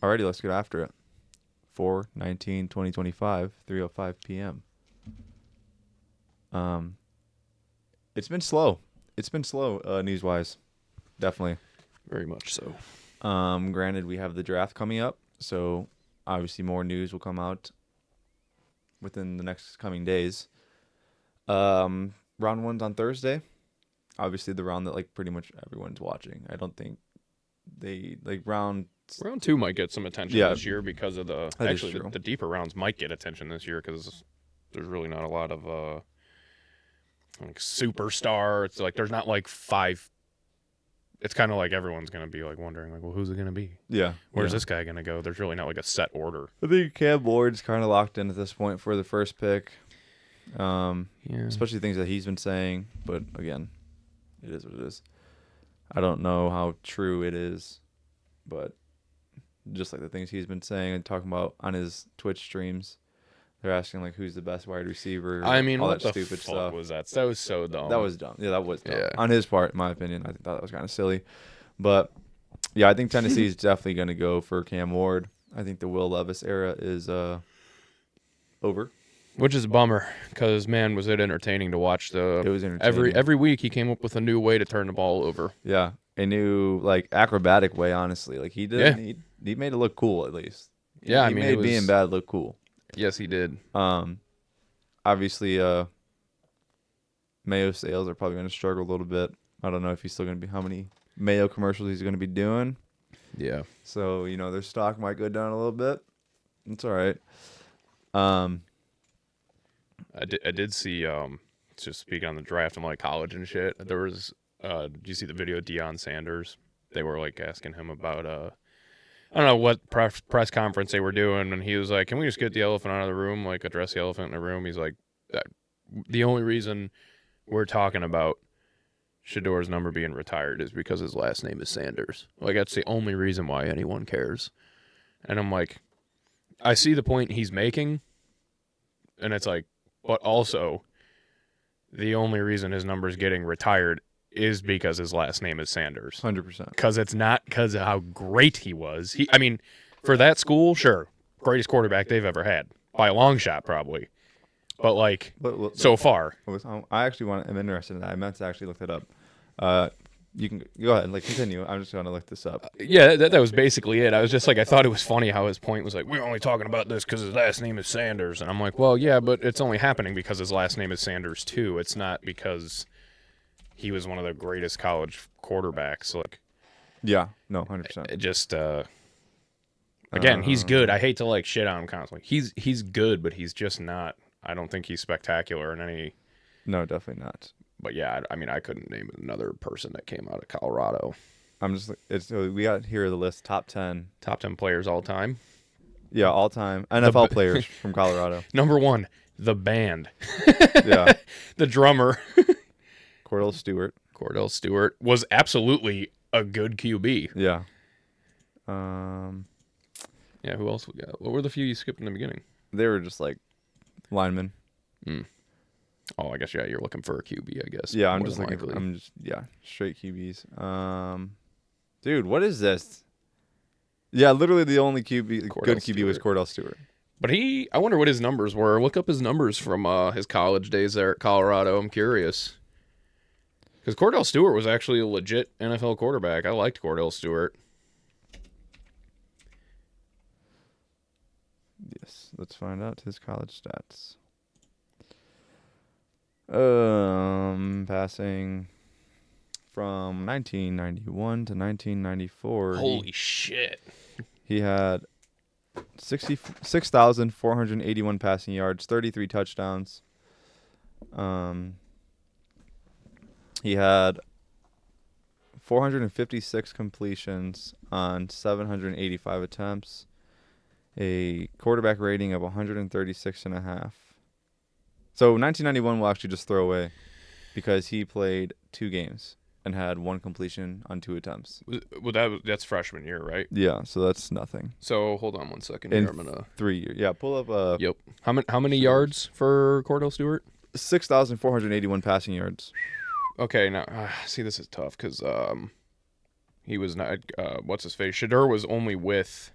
Alrighty, let's get after it. 4/19/2025, 3:05 p.m. It's been slow. News-wise. Definitely. Very much so. Granted, we have the draft coming up, so obviously more news will come out within the next coming days. Round 1's on Thursday. Obviously, the round that pretty much everyone's watching. I don't think they round 2 might get some attention this year because of the deeper rounds might get attention this year because there's really not a lot of superstar. It's there's not 5. It's kind of everyone's gonna be wondering well, who's it gonna be? Yeah. Where's this guy gonna go? There's really not a set order. I think Cam Ward's kind of locked in at this point for the first pick. Especially things that he's been saying, but again, it is what it is. I don't know how true it is, but just the things he's been saying and talking about on his Twitch streams, they're asking who's the best wide receiver. I mean, all what that the stupid fuck stuff. was that? That was so dumb. That was dumb. Yeah, that was dumb. Yeah. On his part, in my opinion, I thought that was kind of silly. But yeah, I think Tennessee is definitely going to go for Cam Ward. I think the Will Levis era is over. Which is a bummer, because, man, was it entertaining to watch. It was entertaining. Every week he came up with a new way to turn the ball over. Yeah, a new, acrobatic way, honestly. He did. Yeah. He made it look cool, at least. Yeah, he made being bad look cool. Yes, he did. Obviously, Mayo sales are probably going to struggle a little bit. I don't know if he's still going to be, how many Mayo commercials he's going to be doing. Yeah. So, their stock might go down a little bit. It's all right. I did see, just speaking on the draft and college and shit, there was, did you see the video of Deion Sanders? They were asking him about, I don't know what press conference they were doing, and he was like, can we just get the elephant out of the room, address the elephant in the room? He's like, the only reason we're talking about Shador's number being retired is because his last name is Sanders. That's the only reason why anyone cares. And I'm like, I see the point he's making, and it's but also, the only reason his number is getting retired is because his last name is Sanders. 100%. Because it's not because of how great he was. I mean, for that school, sure, greatest quarterback they've ever had. By a long shot, probably. But, so far. I'm interested in that. I meant to actually look that up. You can go ahead, continue. I'm just going to look this up. Yeah, that was basically it. I was just I thought it was funny how his point was we're only talking about this because his last name is Sanders. And I'm well, yeah, but it's only happening because his last name is Sanders, too. It's not because he was one of the greatest college quarterbacks. Yeah, no, 100%. It just, again, he's good. I hate to, shit on him constantly. He's good, but he's just not, I don't think he's spectacular in any. No, definitely not. But yeah, I mean, I couldn't name another person that came out of Colorado. We got here the list, top 10. Top 10 players all time? Yeah, all time. NFL players from Colorado. Number 1, the band. Yeah. The drummer. Cordell Stewart was absolutely a good QB. Yeah. Yeah, who else we got? What were the few you skipped in the beginning? They were just linemen. Oh, I guess, yeah, you're looking for a QB, I guess. Yeah, I'm just looking for, straight QBs. Dude, what is this? Yeah, literally the only good QB was Cordell Stewart. But I wonder what his numbers were. Look up his numbers from his college days there at Colorado. I'm curious. Because Cordell Stewart was actually a legit NFL quarterback. I liked Cordell Stewart. Yes, let's find out his college stats. Passing from 1991 to 1994. Holy shit. He had 6,481 passing yards, 33 touchdowns. He had 456 completions on 785 attempts, a quarterback rating of 136.5. So 1991 we'll actually just throw away because he played 2 games and had 1 completion on 2 attempts. Well, that's freshman year, right? Yeah, so that's nothing. So hold on one second here. I'm gonna 3 years. Yeah, pull up. Yep. How many yards for Cordell Stewart? 6,481 passing yards. Okay, now see, this is tough because he was not what's his face. Shador was only with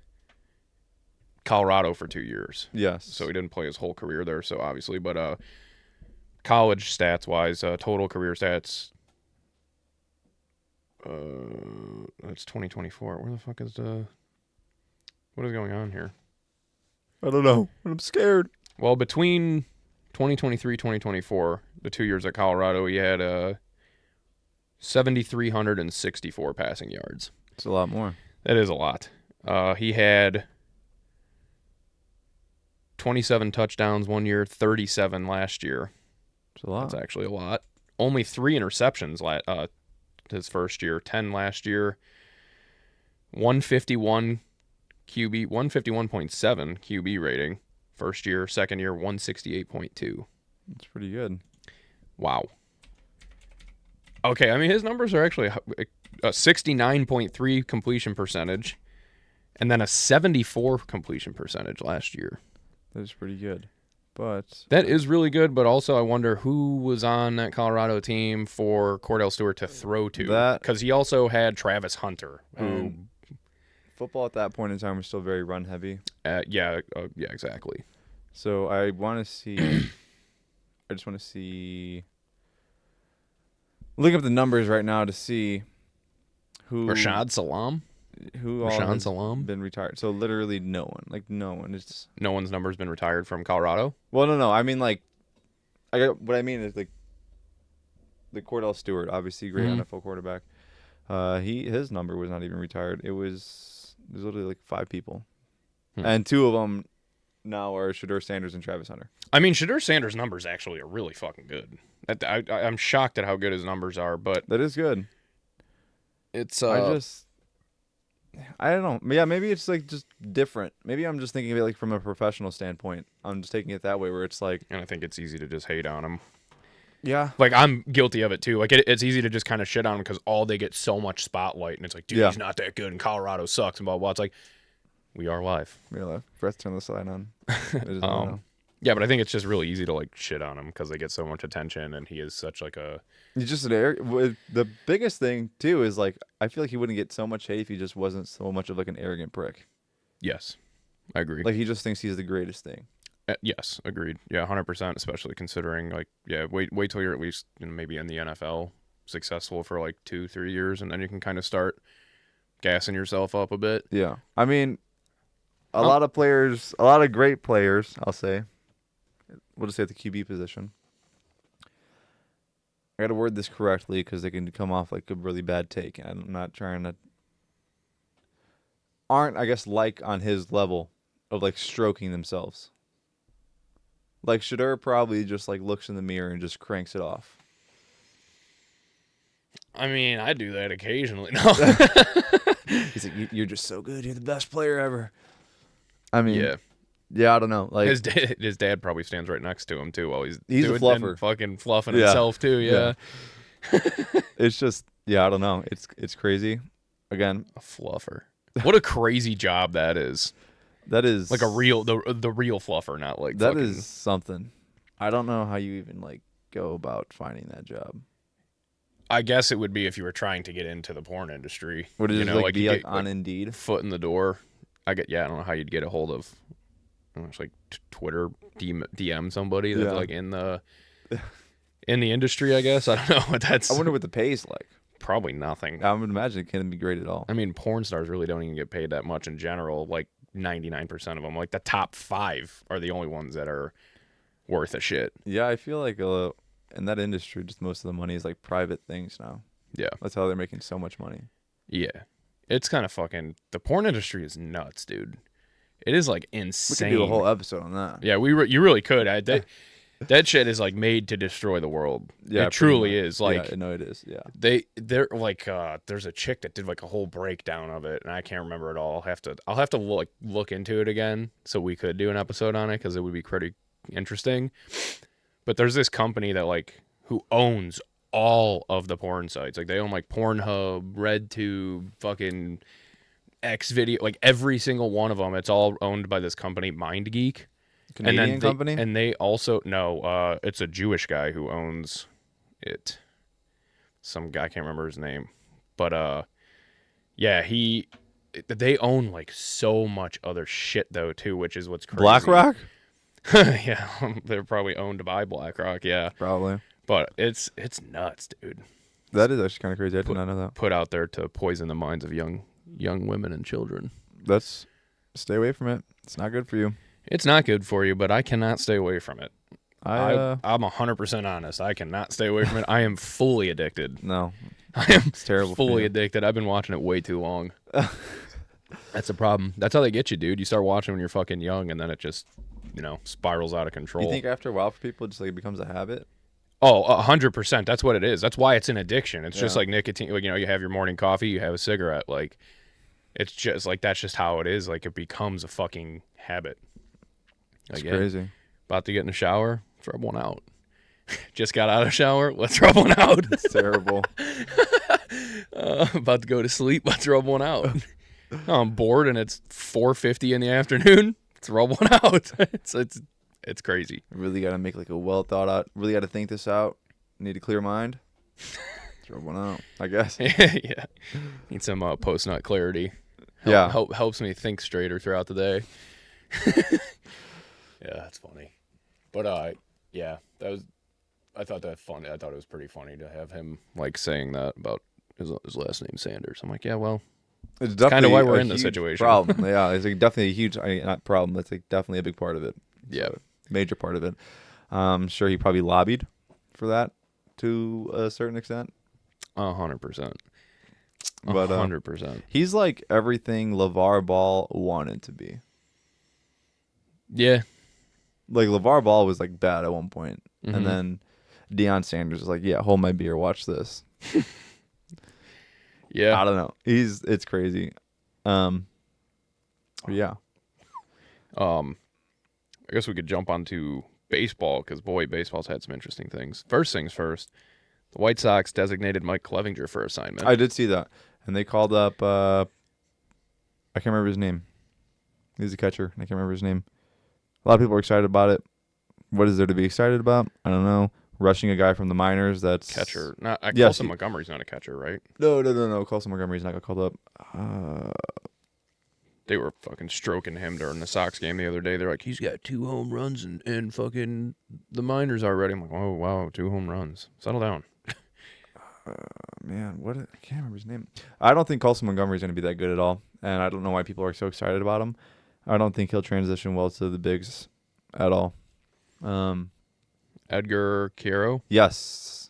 Colorado for 2 years. Yes. So he didn't play his whole career there, so obviously. But college stats-wise, total career stats, that's 2024. Where the fuck is what is going on here? I don't know. I'm scared. Well, between 2023, 2024, the 2 years at Colorado, he had 7,364 passing yards. It's a lot more. That is a lot. He had 27 touchdowns one year, 37 last year. It's a lot. That's actually a lot. Only 3 interceptions his first year, 10 last year. 151 QB, 151.7 QB rating first year. Second year, 168.2. That's pretty good. Wow. Okay, I mean, his numbers are actually a 69.3 completion percentage and then a 74 completion percentage last year. That is pretty good. But that is really good, but also I wonder who was on that Colorado team for Cordell Stewart to throw to. Because he also had Travis Hunter, who... football at that point in time was still very run heavy. Yeah, exactly. So I want to see... I just want to see... Looking up the numbers right now to see who... Rashad Salam? Who all has been retired. So literally no one. Like no one. It's no one's number's been retired from Colorado? Well, no. I mean like what I mean is like the Cordell Stewart, obviously great NFL quarterback. His number was not even retired. There's literally like 5 people. And 2 of them now are Shedeur Sanders and Travis Hunter. I mean, Shedeur Sanders' numbers actually are really fucking good. I'm shocked at how good his numbers are, but that is good. It's I don't know. Yeah, maybe it's like just different. Maybe I'm just thinking of it like from a professional standpoint. I'm just taking it that way where it's like... And I think it's easy to just hate on him. Yeah. Like, I'm guilty of it, too. Like, it's easy to just kind of shit on him because they get so much spotlight. And it's like, dude, he's not that good and Colorado sucks and blah, blah. It's like, we are live. We are live. Let's turn the slide on. Yeah, but I think it's just really easy to, like, shit on him because they get so much attention and he is such, like, a... He's just the biggest thing, too, is, like, I feel like he wouldn't get so much hate if he just wasn't so much of, like, an arrogant prick. Yes, I agree. Like, he just thinks he's the greatest thing. Yes, agreed. Yeah, 100%, especially considering, like, yeah, wait till you're at least, maybe in the NFL, successful for, like, 2-3 years, and then you can kind of start gassing yourself up a bit. Yeah. I mean, a lot of players, a lot of great players, I'll say. We'll just say at the QB position. I got to word this correctly because they can come off like a really bad take. I'm not trying to... Aren't, I guess, like on his level of like stroking themselves. Like Shedeur probably just like looks in the mirror and just cranks it off. I mean, I do that occasionally. No. He's like, you're just so good. You're the best player ever. I mean... Yeah, I don't know. Like his dad probably stands right next to him too while he's a fluffer, fucking fluffing himself too. Yeah. It's just I don't know. It's crazy. Again, a fluffer. What a crazy job that is. That is like a real the real fluffer, not like that is something. I don't know how you even like go about finding that job. I guess it would be if you were trying to get into the porn industry. Would it just like be like on Indeed? Foot in the door. I don't know how you'd get a hold of. It's like Twitter DM somebody that's like in the industry, I guess. I don't know what that's. I wonder what the pay is like. Probably nothing. I would imagine it can't be great at all. I mean, porn stars really don't even get paid that much in general. Like 99% of them, like the top 5 are the only ones that are worth a shit. Yeah, I feel like in that industry, just most of the money is like private things now. Yeah, that's how they're making so much money. Yeah, it's kind of fucking. The porn industry is nuts, dude. It is like insane. We could do a whole episode on that. Yeah, you really could. That shit is like made to destroy the world. Yeah, it truly is. Like, yeah, no, it is. Yeah, they're like there's a chick that did like a whole breakdown of it, and I can't remember it all. I'll have to look into it again so we could do an episode on it because it would be pretty interesting. But there's this company that who owns all of the porn sites. Like they own like Pornhub, RedTube, fucking X video, like every single one of them. It's all owned by this company, MindGeek. Canadian company? And they also, it's a Jewish guy who owns it. Some guy, I can't remember his name. But, yeah, he they own like so much other shit though too, which is what's crazy. BlackRock? Yeah, they're probably owned by BlackRock. Yeah, Probably. but it's nuts, dude. That is actually kind of crazy. I did not know that. Put out there to poison the minds of young women and children. Stay away from it. It's not good for you. It's not good for you, but I cannot stay away from it. I'm I'm 100% honest. I cannot stay away from it. I am fully addicted. No. I am It's terrible. fully addicted. I've been watching it way too long. That's the problem. That's how they get you, dude. You start watching when you're fucking young, and then it just, spirals out of control. You think after a while for people, just like it becomes a habit? Oh, 100%. That's what it is. That's why it's an addiction. It's just like nicotine. Like, you have your morning coffee, you have a cigarette. Like, it's just like that's just how it is. Like, it becomes a fucking habit. It's crazy. About to get in the shower, let's rub one out. Just got out of the shower, let's rub one out. It's terrible. About to go to sleep, let's rub one out. I'm bored and it's 4:50 in the afternoon. Let's rub one out. It's crazy. Really got to make like a well thought out. Really got to think this out. Need a clear mind. Let's rub one out, I guess. Yeah. Need some post nut clarity. Helps me think straighter throughout the day. Yeah, that's funny. But yeah, I thought that funny. I thought it was pretty funny to have him like saying that about his last name Sanders. I'm like, yeah, well, It's kind of why we're a in this huge situation. Problem. Yeah, it's like definitely a huge not problem. It's like definitely a big part of it. Yeah, major part of it. I'm sure he probably lobbied for that to a certain extent. 100%. But 100%. He's like everything LeVar Ball wanted to be. Yeah. Like LeVar Ball was like bad at one point, Mm-hmm. and then Deion Sanders was like, "Yeah, hold my beer, watch this." Yeah. I don't know. It's crazy. Yeah. I guess we could jump onto baseball because boy, baseball's had some interesting things. First things first, the White Sox designated Mike Clevinger for assignment. I did see that, and they called up. I can't remember his name. He's a catcher. I can't remember his name. A lot of people are excited about it. What is there to be excited about? I don't know. Rushing a guy from the minors. That's catcher. Not Yes, Colson Montgomery's not a catcher, right? No. Colson Montgomery's not got called up. They were fucking stroking him during the Sox game the other day. They're like, he's got 2 home runs and fucking the minors already. I'm like, oh, wow, 2 home runs. Settle down. Man, I can't remember his name. I don't think Colson Montgomery's going to be that good at all, and I don't know why people are so excited about him. I don't think he'll transition well to the bigs at all. Edgar Quiero. Yes.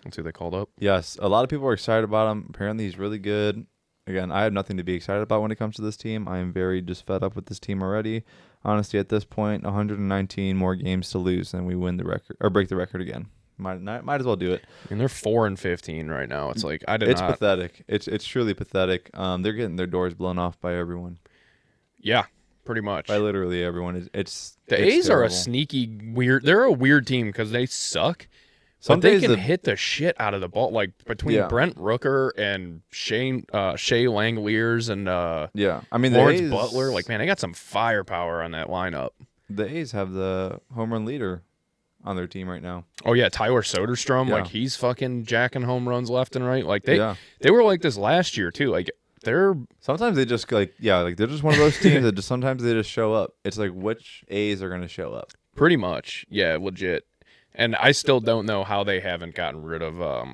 That's who they called up. Yes. A lot of people are excited about him. Apparently, he's really good. Again, I have nothing to be excited about when it comes to this team. I am very just fed up with this team already. Honestly, at this point, 119 more games to lose, and we win the record or break the record again. Might as well do it. I mean, they're 4-15 right now. It's like It's pathetic. It's truly pathetic. They're getting their doors blown off by everyone. Yeah, pretty much. By literally everyone. It's the A's are a sneaky weird. They're a weird team because they suck. Some but they days can hit the shit out of the ball. Like between Brent Rooker and Shea Langoliers and I mean, Lawrence the A's, Butler. Like, man, they got some firepower on that lineup. The A's have the home run leader on their team right now. Oh yeah, Tyler Soderstrom. Yeah. Like he's fucking jacking home runs left and right. Like they were like this last year too. Like they're sometimes they just they're just one of those teams that just sometimes they just show up. It's like which A's are going to show up. Pretty much, yeah, legit. And I still don't know how they haven't gotten rid of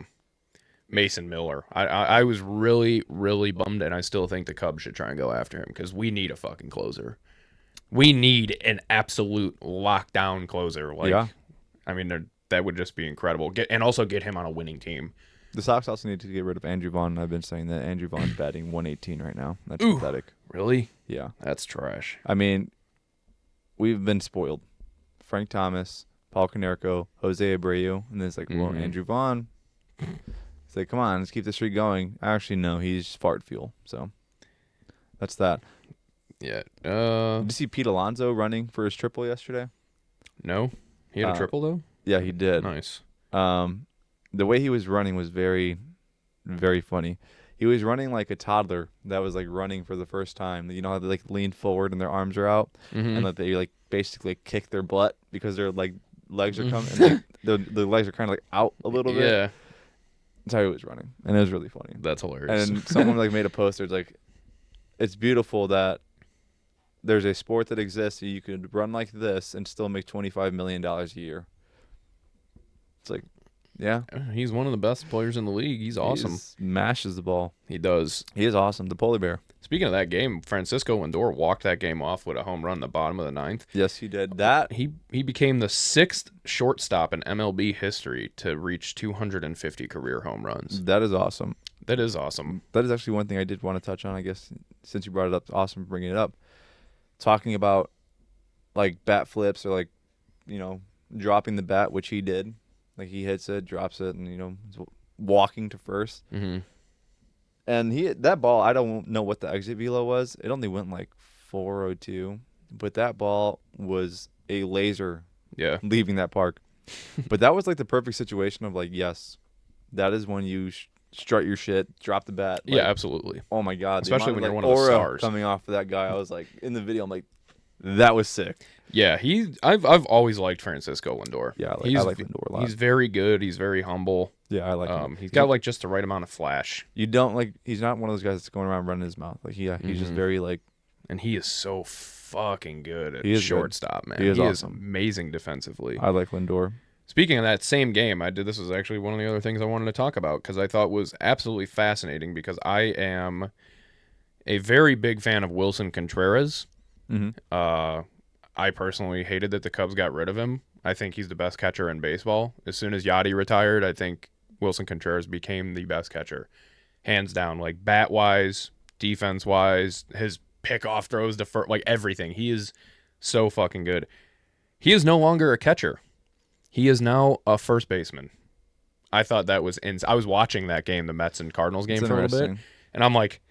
Mason Miller. I was really, really bummed, and I still think the Cubs should try and go after him because we need a fucking closer. We need an absolute lockdown closer. I mean, that would just be incredible. And also get him on a winning team. The Sox also need to get rid of Andrew Vaughn. I've been saying that Andrew Vaughn's batting 118 right now. That's pathetic. Really? Yeah. That's trash. I mean, we've been spoiled. Frank Thomas, Paul Konerko, Jose Abreu, and then it's like, well, Andrew Vaughn. It's like, come on, let's keep the streak going. Actually, no, he's fart fuel. So that's that. Yeah. Did you see Pete Alonso running for his triple yesterday? No. He had a triple, though? Yeah, he did. Nice. The way he was running was very, very funny. He was running like a toddler that was like running for the first time. You know how they like lean forward and their arms are out, and that they like basically kick their butt because their like legs are coming. And, like, the legs are kind of like out a little bit. Yeah. That's how he was running, and it was really funny. That's hilarious. And someone like made a poster. It's like, it's beautiful that there's a sport that exists that you could run like this and still make $25 million a year. It's like, yeah. He's one of the best players in the league. He's awesome. He mashes the ball. He does. He is awesome. The polar bear. Speaking of that game, Francisco Lindor walked that game off with a home run in the bottom of the ninth. Yes, he did. That He became the 6th shortstop in MLB history to reach 250 career home runs. That is awesome. That is awesome. That is actually one thing I did want to touch on, I guess, since you brought it up. Awesome bringing it up. Talking about, like, bat flips or, like, dropping the bat, which he did. Like, he hits it, drops it, and, he's walking to first. Mm-hmm. And that ball, I don't know what the exit velo was. It only went, like, 402. But that ball was a laser leaving that park. But that was, like, the perfect situation of, like, yes, that is when you strut your shit, drop the bat. Like, yeah, absolutely. Oh, my God. Especially when you're one of the aura stars. Coming off of that guy, I was, like, in the video, I'm like, that was sick. Yeah, I've always liked Francisco Lindor. Yeah, I like Lindor a lot. He's very good. He's very humble. Yeah, I like him. He's got like just the right amount of flash. You don't like. He's not one of those guys that's going around running his mouth. Like he's just very like. And he is so fucking good at shortstop, man. He is awesome. Is amazing defensively. I like Lindor. Speaking Speaking of that same game, this was actually one of the other things I wanted to talk about because I thought was absolutely fascinating because I am a very big fan of Wilson Contreras. Mm-hmm. I personally hated that the Cubs got rid of him. I think he's the best catcher in baseball. As soon as Yachty retired, I think Wilson Contreras became the best catcher. Hands down, like bat-wise, defense-wise, his pickoff throws to first, like everything. He is so fucking good. He is no longer a catcher. He is now a first baseman. I thought that was I was watching that game, the Mets and Cardinals game for a little bit, and I'm like,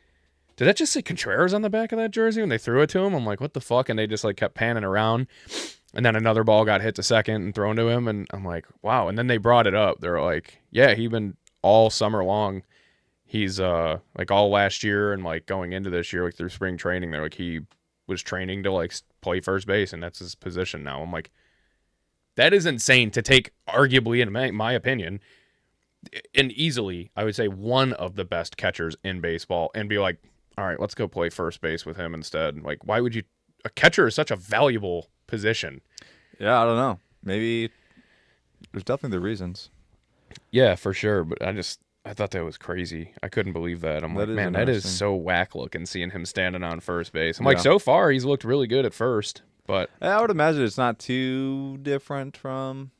did that just say Contreras on the back of that jersey when they threw it to him? I'm like, what the fuck? And they just like kept panning around. And then another ball got hit to second and thrown to him. And I'm like, wow. And then they brought it up. They're like, yeah, he's been all summer long. He's like all last year and like going into this year, like through spring training, they're like, he was training to like play first base and that's his position now. I'm like, that is insane to take arguably, in my opinion, and easily, I would say one of the best catchers in baseball and be like, all right, let's go play first base with him instead. Like, why would you? A catcher is such a valuable position. Yeah, I don't know. Maybe there's definitely the reasons. Yeah, for sure. But I thought that was crazy. I couldn't believe that. I'm like, man, that is so whack looking seeing him standing on first base. I'm like, so far he's looked really good at first, but I would imagine it's not too different from.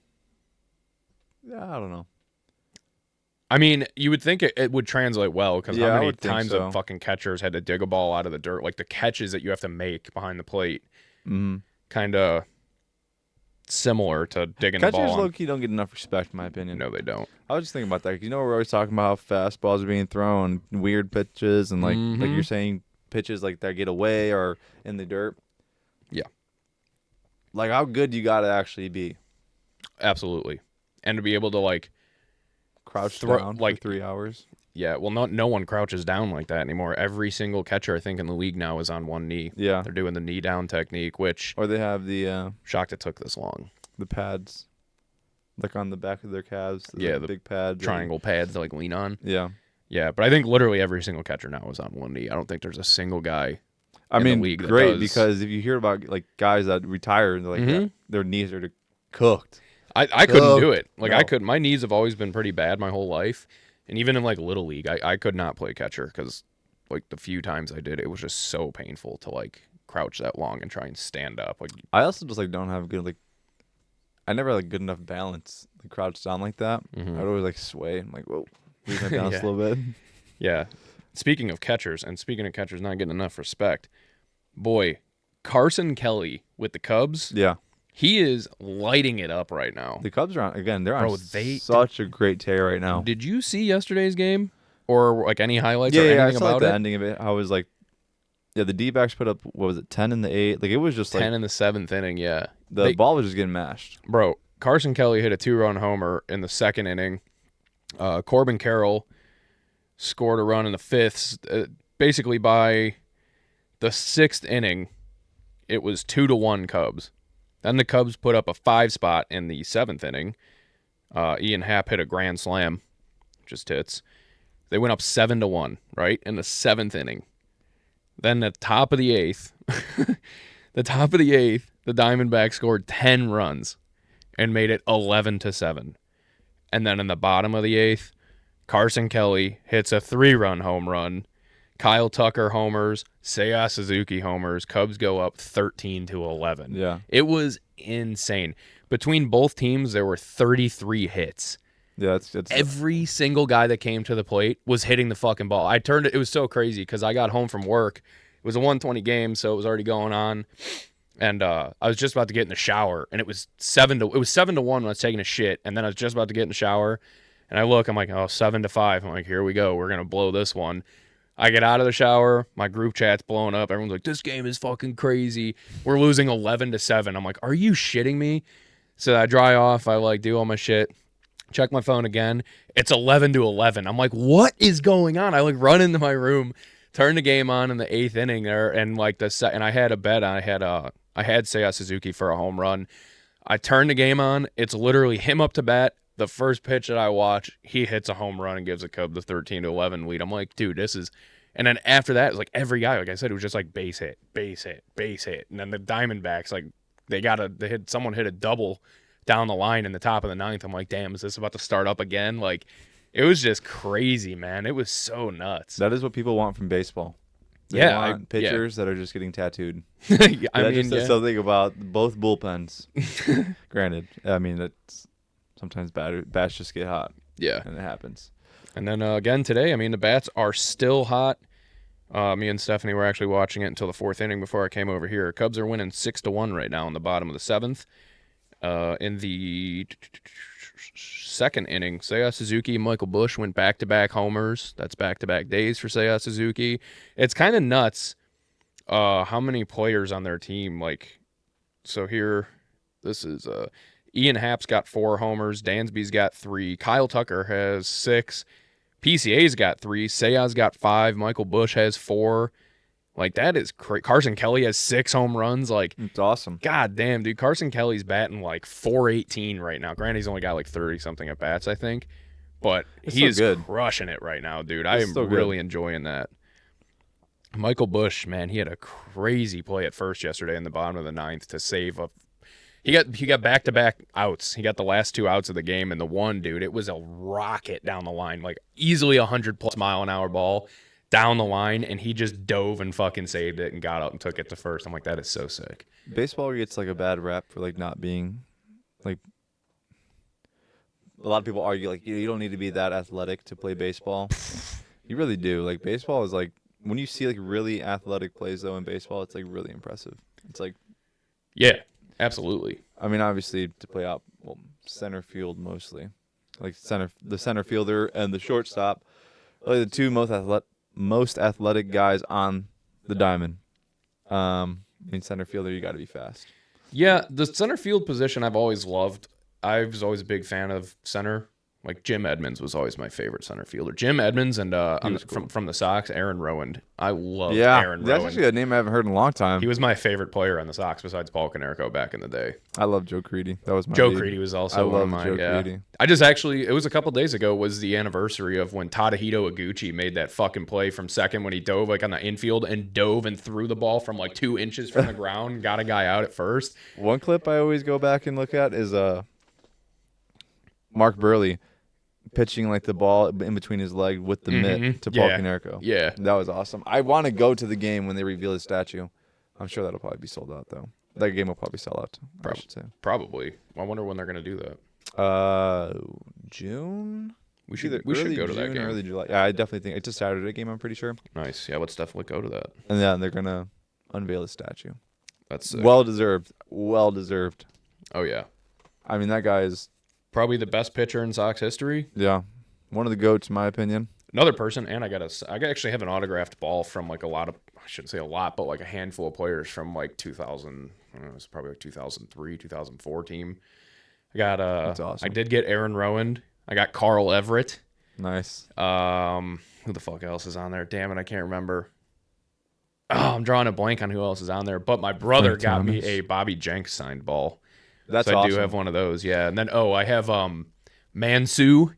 Yeah, I don't know. I mean, you would think it would translate well because how many times so. the fucking catchers had to dig a ball out of the dirt, like the catches that you have to make behind the plate, kind of similar to digging the ball. Catchers low-key don't get enough respect, in my opinion. No, they don't. I was just thinking about that. We're always talking about how fastballs are being thrown, weird pitches, and like you're saying, pitches like that get away or in the dirt. Yeah. Like how good you got to actually be. Absolutely. And to be able to like crouch down like for 3 hours. Yeah, well, no one crouches down like that anymore. Every single catcher, I think, in the league now is on one knee. Yeah. They're doing the knee down technique, which... Or they have the... shocked it took this long. The pads. Like on the back of their calves. The big pads. Triangle pads to like lean on. Yeah. Yeah, but I think literally every single catcher now is on one knee. I don't think there's a single guy in the league that great, does. because if you hear about like guys that retire, like their knees are cooked. I couldn't do it. Like I couldn't. My knees have always been pretty bad my whole life. And even in like little league, I could not play catcher because like the few times I did, it was just so painful to like crouch that long and try and stand up. Like I also just like don't have good like I never had like good enough balance to crouch down like that. I'd always like sway. I'm like, whoa, lose my balance a little bit. Yeah. Speaking of catchers not getting enough respect, boy, Carson Kelly with the Cubs. Yeah. He is lighting it up right now. The Cubs are they're on such a great tear right now. Did you see yesterday's game or like any highlights or anything anything about about the ending of it? I was like, yeah, the D-backs put up, what was it, 10 in the 8th? Like it was just 10 in the 7th inning, yeah. The ball was just getting mashed. Bro, Carson Kelly hit a 2-run homer in the 2nd inning. Corbin Carroll scored a run in the 5th. Basically by the 6th inning, it was 2-1 Cubs. Then the Cubs put up a 5 spot in the 7th inning. Ian Happ hit a grand slam. Just hits. They went up 7-1, right? In the 7th inning. Then at the top of the eighth, the Diamondbacks scored 10 runs and made it 11-7. And then in the bottom of the eighth, Carson Kelly hits a 3-run home run. Kyle Tucker homers, Seiya Suzuki homers. Cubs go up 13-11. Yeah. It was insane. Between both teams, there were 33 hits. Yeah, it's Every single guy that came to the plate was hitting the fucking ball. It was so crazy because I got home from work. It was a 120 game, so it was already going on. And I was just about to get in the shower, and it was 7-1 when I was taking a shit. And then I was just about to get in the shower, and I look, I'm like, 7-5. I'm like, here we go. We're going to blow this one. I get out of the shower. My group chat's blowing up. Everyone's like, this game is fucking crazy. We're losing 11-7. I'm like, are you shitting me? So I dry off. I do all my shit. Check my phone again. It's 11-11. I'm like, what is going on? I run into my room, turn the game on in the 8th inning there, and and I had a bet. I had Seiya Suzuki for a home run. I turn the game on. It's literally him up to bat. The first pitch that I watch, he hits a home run and gives the Cubs the 13-11 lead. I'm like, dude, this is. And then after that, it was every guy, like I said, it was just base hit, base hit, base hit. And then the Diamondbacks, someone hit a double down the line in the top of the 9th. I'm like, damn, is this about to start up again? It was just crazy, man. It was so nuts. That is what people want from baseball. They want pitchers that are just getting tattooed. I mean, says something about both bullpens. Granted, I mean, it's sometimes bats just get hot. Yeah, and it happens. And then again today, I mean, the bats are still hot. Me and Stephanie were actually watching it until the 4th inning before I came over here. Cubs are winning 6-1 right now in the bottom of the 7th. In the 2nd inning, Seiya Suzuki and Michael Busch went back-to-back homers. That's back-to-back days for Seiya Suzuki. It's kind of nuts how many players on their team. So here, this is Ian Happ's got 4 homers. Dansby's got 3. Kyle Tucker has 6. PCA's got 3. Seiya's got 5. Michael Busch has 4. That is crazy. Carson Kelly has 6 home runs. It's awesome. God damn, dude. Carson Kelly's batting 418 right now. Granted, he's only got 30-something at bats, I think. But he is crushing it right now, dude. I am really enjoying that. Michael Busch, man, he had a crazy play at first yesterday in the bottom of the 9th to save a. He got back-to-back outs. He got the last 2 outs of the game, and the one, dude, it was a rocket down the line, easily 100+ mile an hour ball down the line, and he just dove and fucking saved it and got up and took it to first. I'm like, that is so sick. Baseball gets a bad rap for not being a lot of people argue you don't need to be that athletic to play baseball. You really do. Baseball is when you see really athletic plays though in baseball, it's really impressive. It's yeah. Absolutely. I mean, obviously, to play out center field mostly, the center fielder and the shortstop, the 2 most athletic guys on the diamond. In center fielder, you got to be fast. Yeah, the center field position I've always loved. I was always a big fan of center. Jim Edmonds was always my favorite center fielder. Jim Edmonds and from the Sox, Aaron Rowand. I love Aaron Rowand. That's actually a name I haven't heard in a long time. He was my favorite player on the Sox besides Paul Konerko back in the day. I love Joe Creedy. That was my Joe lead. Creedy was also one of mine. Joe Creedy. I just it was a couple days ago was the anniversary of when Tadahito Iguchi made that fucking play from second when he dove on the infield and dove and threw the ball from 2 inches from the ground, got a guy out at first. One clip I always go back and look at is Mark Burley pitching the ball in between his leg with the mitt to Paul Konerko. Yeah. That was awesome. I want to go to the game when they reveal his statue. I'm sure that'll probably be sold out, though. That game will probably sell out, I should say. Probably. I wonder when they're going to do that. June? We should go to that game. Early July. Yeah, I definitely think. It's a Saturday game, I'm pretty sure. Nice. Yeah, let's definitely go to that. And then they're going to unveil his statue. That's sick. Well-deserved. Well-deserved. Oh, yeah. I mean, that guy is probably the best pitcher in Sox history. Yeah. One of the GOATs, in my opinion. Another person, and I actually have an autographed ball from a lot of, I shouldn't say a lot, but a handful of players from 2000, I don't know, it was probably 2003, 2004 team. I got, That's awesome. I did get Aaron Rowand. I got Carl Everett. Nice. Who the fuck else is on there? Damn it, I can't remember. Oh, I'm drawing a blank on who else is on there, but my brother got me a Bobby Jenks signed ball. That's so awesome. I do have one of those, yeah. And then, I have Mansu.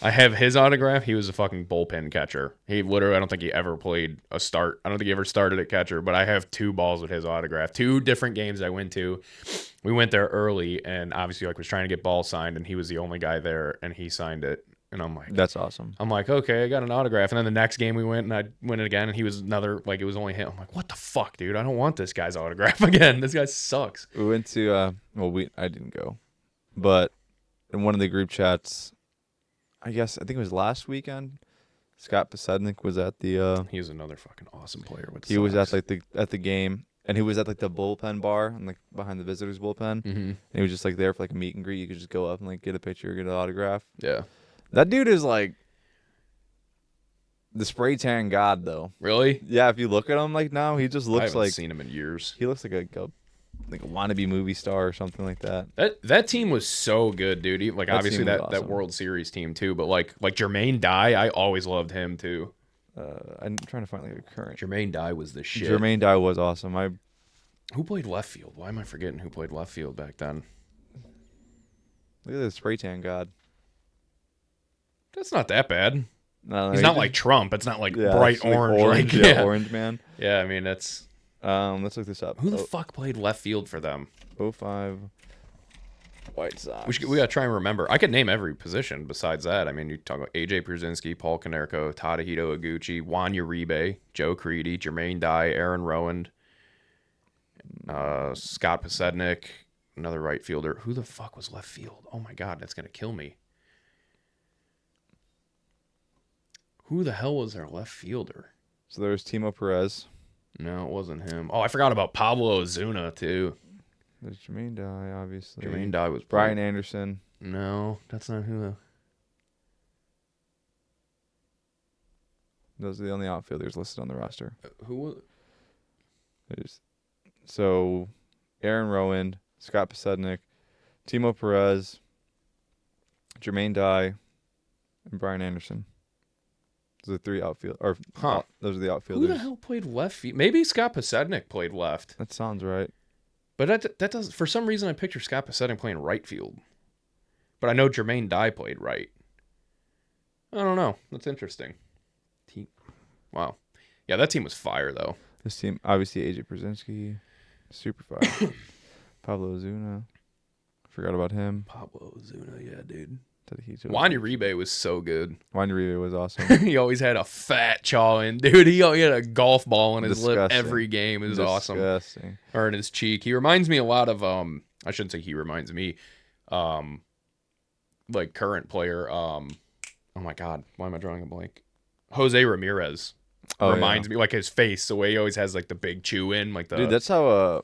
I have his autograph. He was a fucking bullpen catcher. He literally, I don't think he ever played a start. I don't think he ever started at catcher, but I have 2 balls with his autograph. 2 different games I went to. We went there early, and obviously, like, was trying to get balls signed, and he was the only guy there, and he signed it. And That's awesome. I'm like, okay, I got an autograph. And then the next game we went, and I went again, and he was another, like, it was only him. I'm like, what the fuck, dude? I don't want this guy's autograph again. This guy sucks. We went to I didn't go, but in one of the group chats, I think it was last weekend. Scott Pasednik was at the. He was another fucking awesome player. He was at the game, and he was at like the bullpen bar and like behind the visitors bullpen. Mm-hmm. And he was just like there for like a meet and greet. You could just go up and like get a picture, get an autograph. Yeah. That dude is like the spray tan god, though. Really? Yeah, if you look at him like now, he just looks I haven't like seen him in years. he looks like a wannabe movie star or something like that. That team was so good, dude. Like, That obviously team was that awesome. World Series team too, but like Jermaine Dye, I always loved him too. I'm trying to find like a current. Jermaine Dye was the shit. Jermaine Dye was awesome. Who played left field? Why am I forgetting who played left field back then? Look at the spray tan god. That's not that bad. No, He's not like Trump. It's not like bright it's like orange. orange man. Yeah, I mean, that's... Let's look this up. Who the fuck played left field for them? 05 White Sox. We got to try and remember. I could name every position besides that. I mean, you talk about AJ Pierzynski, Paul Konerko, Tadahito Iguchi, Juan Uribe, Joe Creedy, Jermaine Dye, Aaron Rowand, Scott Pasednik, another right fielder. Who the fuck was left field? Oh my God, that's going to kill me. Who the hell was their left fielder? So there was Timo Perez. No, it wasn't him. Oh, I forgot about Pablo Ozuna, too. There's Jermaine Dye, obviously. Jermaine Dye was... Brian Anderson. No, that's not who... Those are the only outfielders listed on the roster. Who was... So, Aaron Rowand, Scott Pasednik, Timo Perez, Jermaine Dye, and Brian Anderson. Those are the 3 outfield. Those are the outfielders. Who the hell played left field? Maybe Scott Pasednik played left. That sounds right. But that does... For some reason, I picture Scott Pasednik playing right field. But I know Jermaine Dye played right. I don't know. That's interesting. Wow. Yeah, that team was fire, though. This team, obviously, AJ Pierzynski, super fire. Pablo Ozuna. Forgot about him. Pablo Ozuna, yeah, dude. Juan Uribe was so good. Juan Uribe was awesome. He always had a fat chaw in. Dude, he had a golf ball in his lip every game. It was awesome. Or in his cheek. He reminds me a lot of, I shouldn't say he reminds me, like current player, oh my God, why am I drawing a blank? Jose Ramirez. Reminds me, like his face, the way he always has like the big chew in, like the... Dude, that's how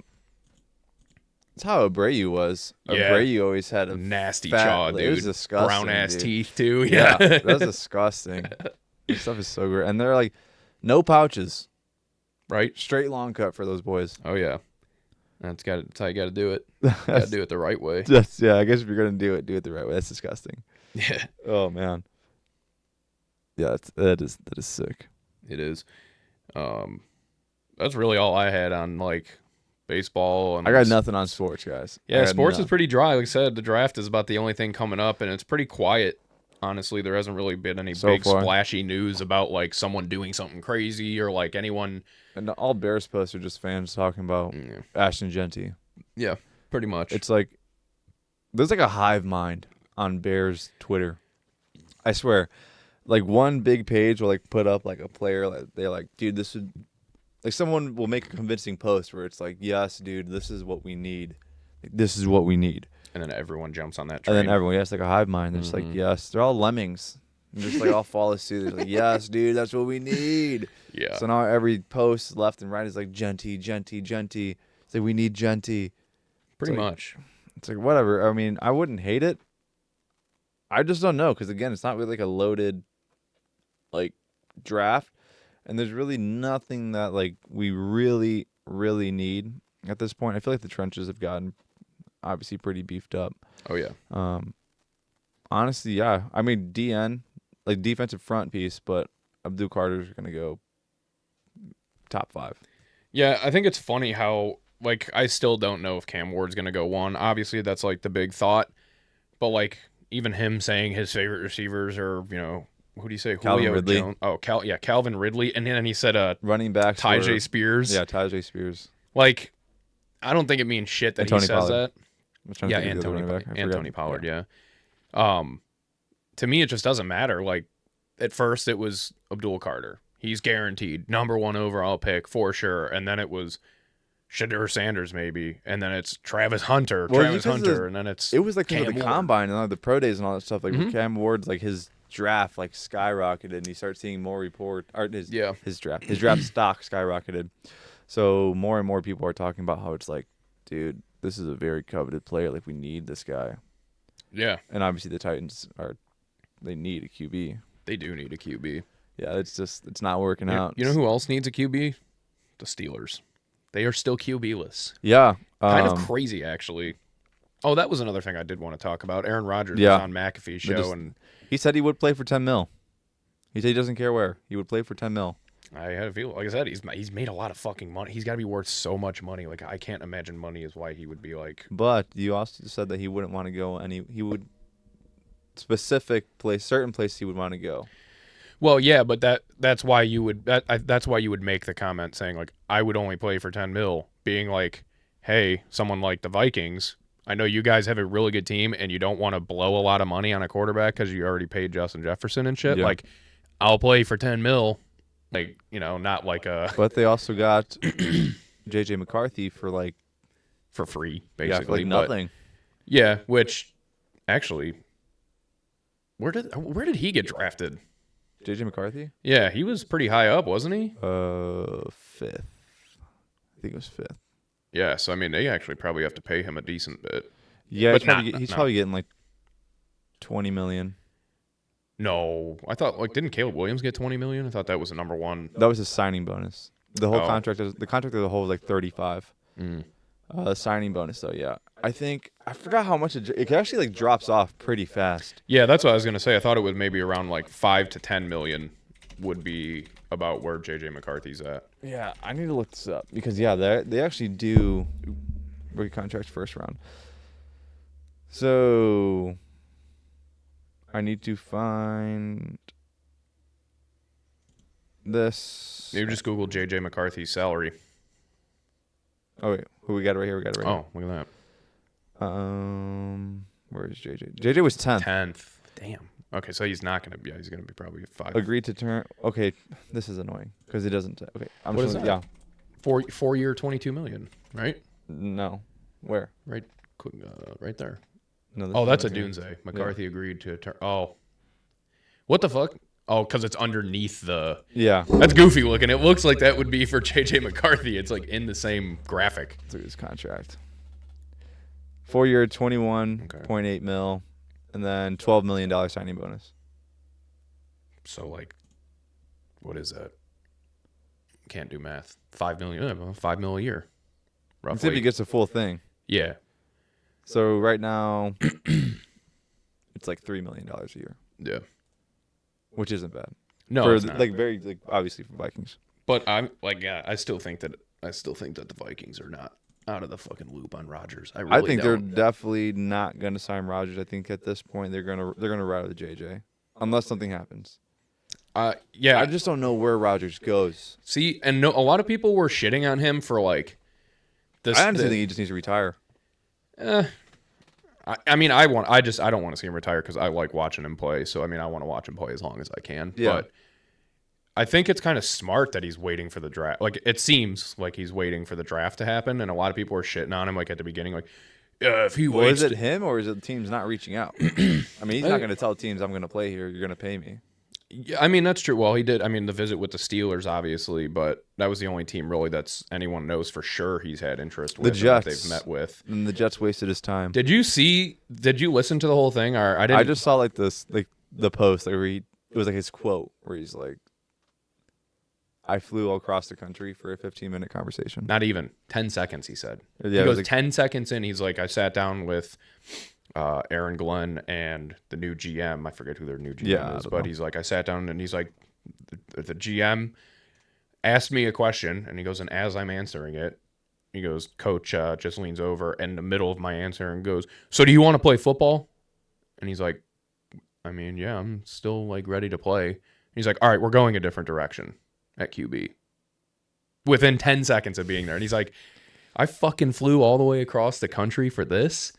Abreu was. Yeah. Abreu always had a nasty fat jaw, dude. It was disgusting, brown ass dude. teeth too. Yeah, Yeah. that's disgusting. This stuff is so great, and they're like no pouches, Right? straight long cut for those boys. Oh yeah. That's how you got to do it. You got to do it the right way. I guess if you're gonna do it the right way. That's disgusting. Yeah. Oh man. Yeah, that is sick. It is. That's really all I had on like baseball. And I got nothing on sports, guys. Yeah, sports is pretty dry. Like I said, the draft is about the only thing coming up, and it's pretty quiet. Honestly, there hasn't really been any big splashy news about like someone doing something crazy or like anyone. And all Bears posts are just fans talking about Ashton Genty. Yeah, pretty much. It's like there's like a hive mind on Bears Twitter. I swear, like one big page will like put up like a player. Like, they're like, dude, this would like someone will make a convincing post where it's like, yes, dude, this is what we need. Like, this is what we need. And then everyone jumps on that train. And then everyone, it's like a hive mind. They're just like, yes, they're all lemmings. And just like all follow suit. They're like, yes, dude, that's what we need. Yeah. So now every post left and right is like Genty. It's like we need Genty. Pretty much. It's like whatever. I mean, I wouldn't hate it. I just don't know because again, it's not really like a loaded like draft, and there's really nothing that like we really need at this point. I feel like the trenches have gotten obviously pretty beefed up. Oh yeah. Honestly, yeah. I mean, DN like defensive front piece, but Abdul Carter's gonna go top 5. Yeah, I think it's funny how like I still don't know if Cam Ward's gonna go 1. Obviously, that's like the big thought, but like even him saying his favorite receivers are, who do you say? Calvin Julio Ridley. Jones. Oh, Calvin Ridley. And then he said Running backs. Tyjae Spears. Yeah, Tyjae Spears. Like, I don't think it means shit that And he Tony says Pollard. that. I'm trying to think of the other running back. I forgot. Tony Pollard, yeah. To me, it just doesn't matter. Like, at first, it was Abdul Carter. He's guaranteed #1 overall pick for sure. And then it was Shadur Sanders, maybe. And then it's Travis Hunter. And then it's it was like Cam the Ward. combine and all the pro days and all that stuff. Like Cam Ward's like his draft like skyrocketed, and you start seeing more his draft stock skyrocketed. So more and more people are talking about how it's like, dude, this is a very coveted player. Like, we need this guy. Yeah. And obviously the Titans they need a QB. They do need a QB. Yeah, it's not working out. You know who else needs a QB? The Steelers. They are still QB-less. Yeah. Kind of crazy, actually. Oh, that was another thing I did want to talk about. Aaron Rodgers was on McAfee's show, and he said he would play for $10 million. He said he doesn't care where. He would play for $10 million. I had a feel. Like I said, he's made a lot of fucking money. He's got to be worth so much money. Like, I can't imagine money is why he would be like. But you also said that he wouldn't want to go he would certain place he would want to go. Well, yeah, but that's why you would that's why you would make the comment saying like I would only play for $10 million, being like, hey, someone like the Vikings, I know you guys have a really good team and you don't want to blow a lot of money on a quarterback because you already paid Justin Jefferson and shit. Yeah. Like, I'll play for $10 million, like, not like a. But they also got JJ McCarthy for free, basically, for nothing. Yeah, which actually, where did he get drafted? JJ McCarthy? Yeah, he was pretty high up, wasn't he? Fifth. I think it was fifth. Yeah, so I mean, they actually probably have to pay him a decent bit. Yeah, but he's probably getting like $20 million. No, I thought didn't Caleb Williams get $20 million? I thought that was the #1. That was his signing bonus. The whole contract as a whole was like 35. Signing bonus though, yeah. I forgot how much it actually drops off pretty fast. Yeah, that's what I was gonna say. I thought it was maybe around like $5 to $10 million would be about where JJ McCarthy's at. Yeah, I need to look this up because they actually do rookie contract first round. So I need to find this. Maybe just Google JJ McCarthy's salary. Oh wait, who we got it right here? We got it right here. Oh, look at that. Where is JJ? JJ was 10th. 10th. Damn. Okay, so he's not gonna be. He's gonna be probably 5. Agreed to turn. Okay, this is annoying because it doesn't. Okay, what is that? Yeah. 4-year, $22 million. Right? No. Where? Right. Right there. No. That's a Dunze. McCarthy agreed to turn. Oh. What the fuck? Oh, because it's underneath the. Yeah. That's goofy looking. It looks like that would be for JJ McCarthy. It's like in the same graphic. Look at his contract. 4-year, $21.8 million, and then $12 million signing bonus. So what is that? Can't do math. $5 million. $5 million a year. Roughly. Let's see if he gets a full thing. Yeah. So right now, it's like $3 million a year. Yeah. Which isn't bad. No, for, it's not. Very obviously for Vikings. But I'm I still think that the Vikings are not out of the fucking loop on Rodgers. I think they're definitely not going to sign Rodgers. I think at this point they're gonna ride with JJ unless something happens. Yeah. I just don't know where Rodgers goes. See, and a lot of people were shitting on him for this. I honestly think he just needs to retire. I mean, I don't want to see him retire because I like watching him play. So I mean, I want to watch him play as long as I can. Yeah. But I think it's kind of smart that he's waiting for the draft. It seems like he's waiting for the draft to happen, and a lot of people are shitting on him at the beginning, if he waits. Is it him or is it the teams not reaching out? I mean, he's not going to tell teams I'm going to play here. You're going to pay me. Yeah, I mean, that's true. Well, he did. I mean, the visit with the Steelers, obviously, but that was the only team really that's anyone knows for sure he's had interest with. The Jets. That they've met with. And the Jets wasted his time. Did you listen to the whole thing? Or I didn't. I just saw the post where it was his quote where he's like, I flew all across the country for a 15-minute conversation. Not even 10 seconds, he said. Yeah, he goes 10 seconds in. He's like, I sat down with Aaron Glenn and the new GM. I forget who their new GM is, but he's like, I sat down and he's like, the GM asked me a question, and he goes, and as I'm answering it, he goes, Coach just leans over in the middle of my answer and goes, so do you want to play football? And he's like, I mean, yeah, I'm still like ready to play. He's like, all right, we're going a different direction at QB. Within 10 seconds of being there. And he's like, I fucking flew all the way across the country for this.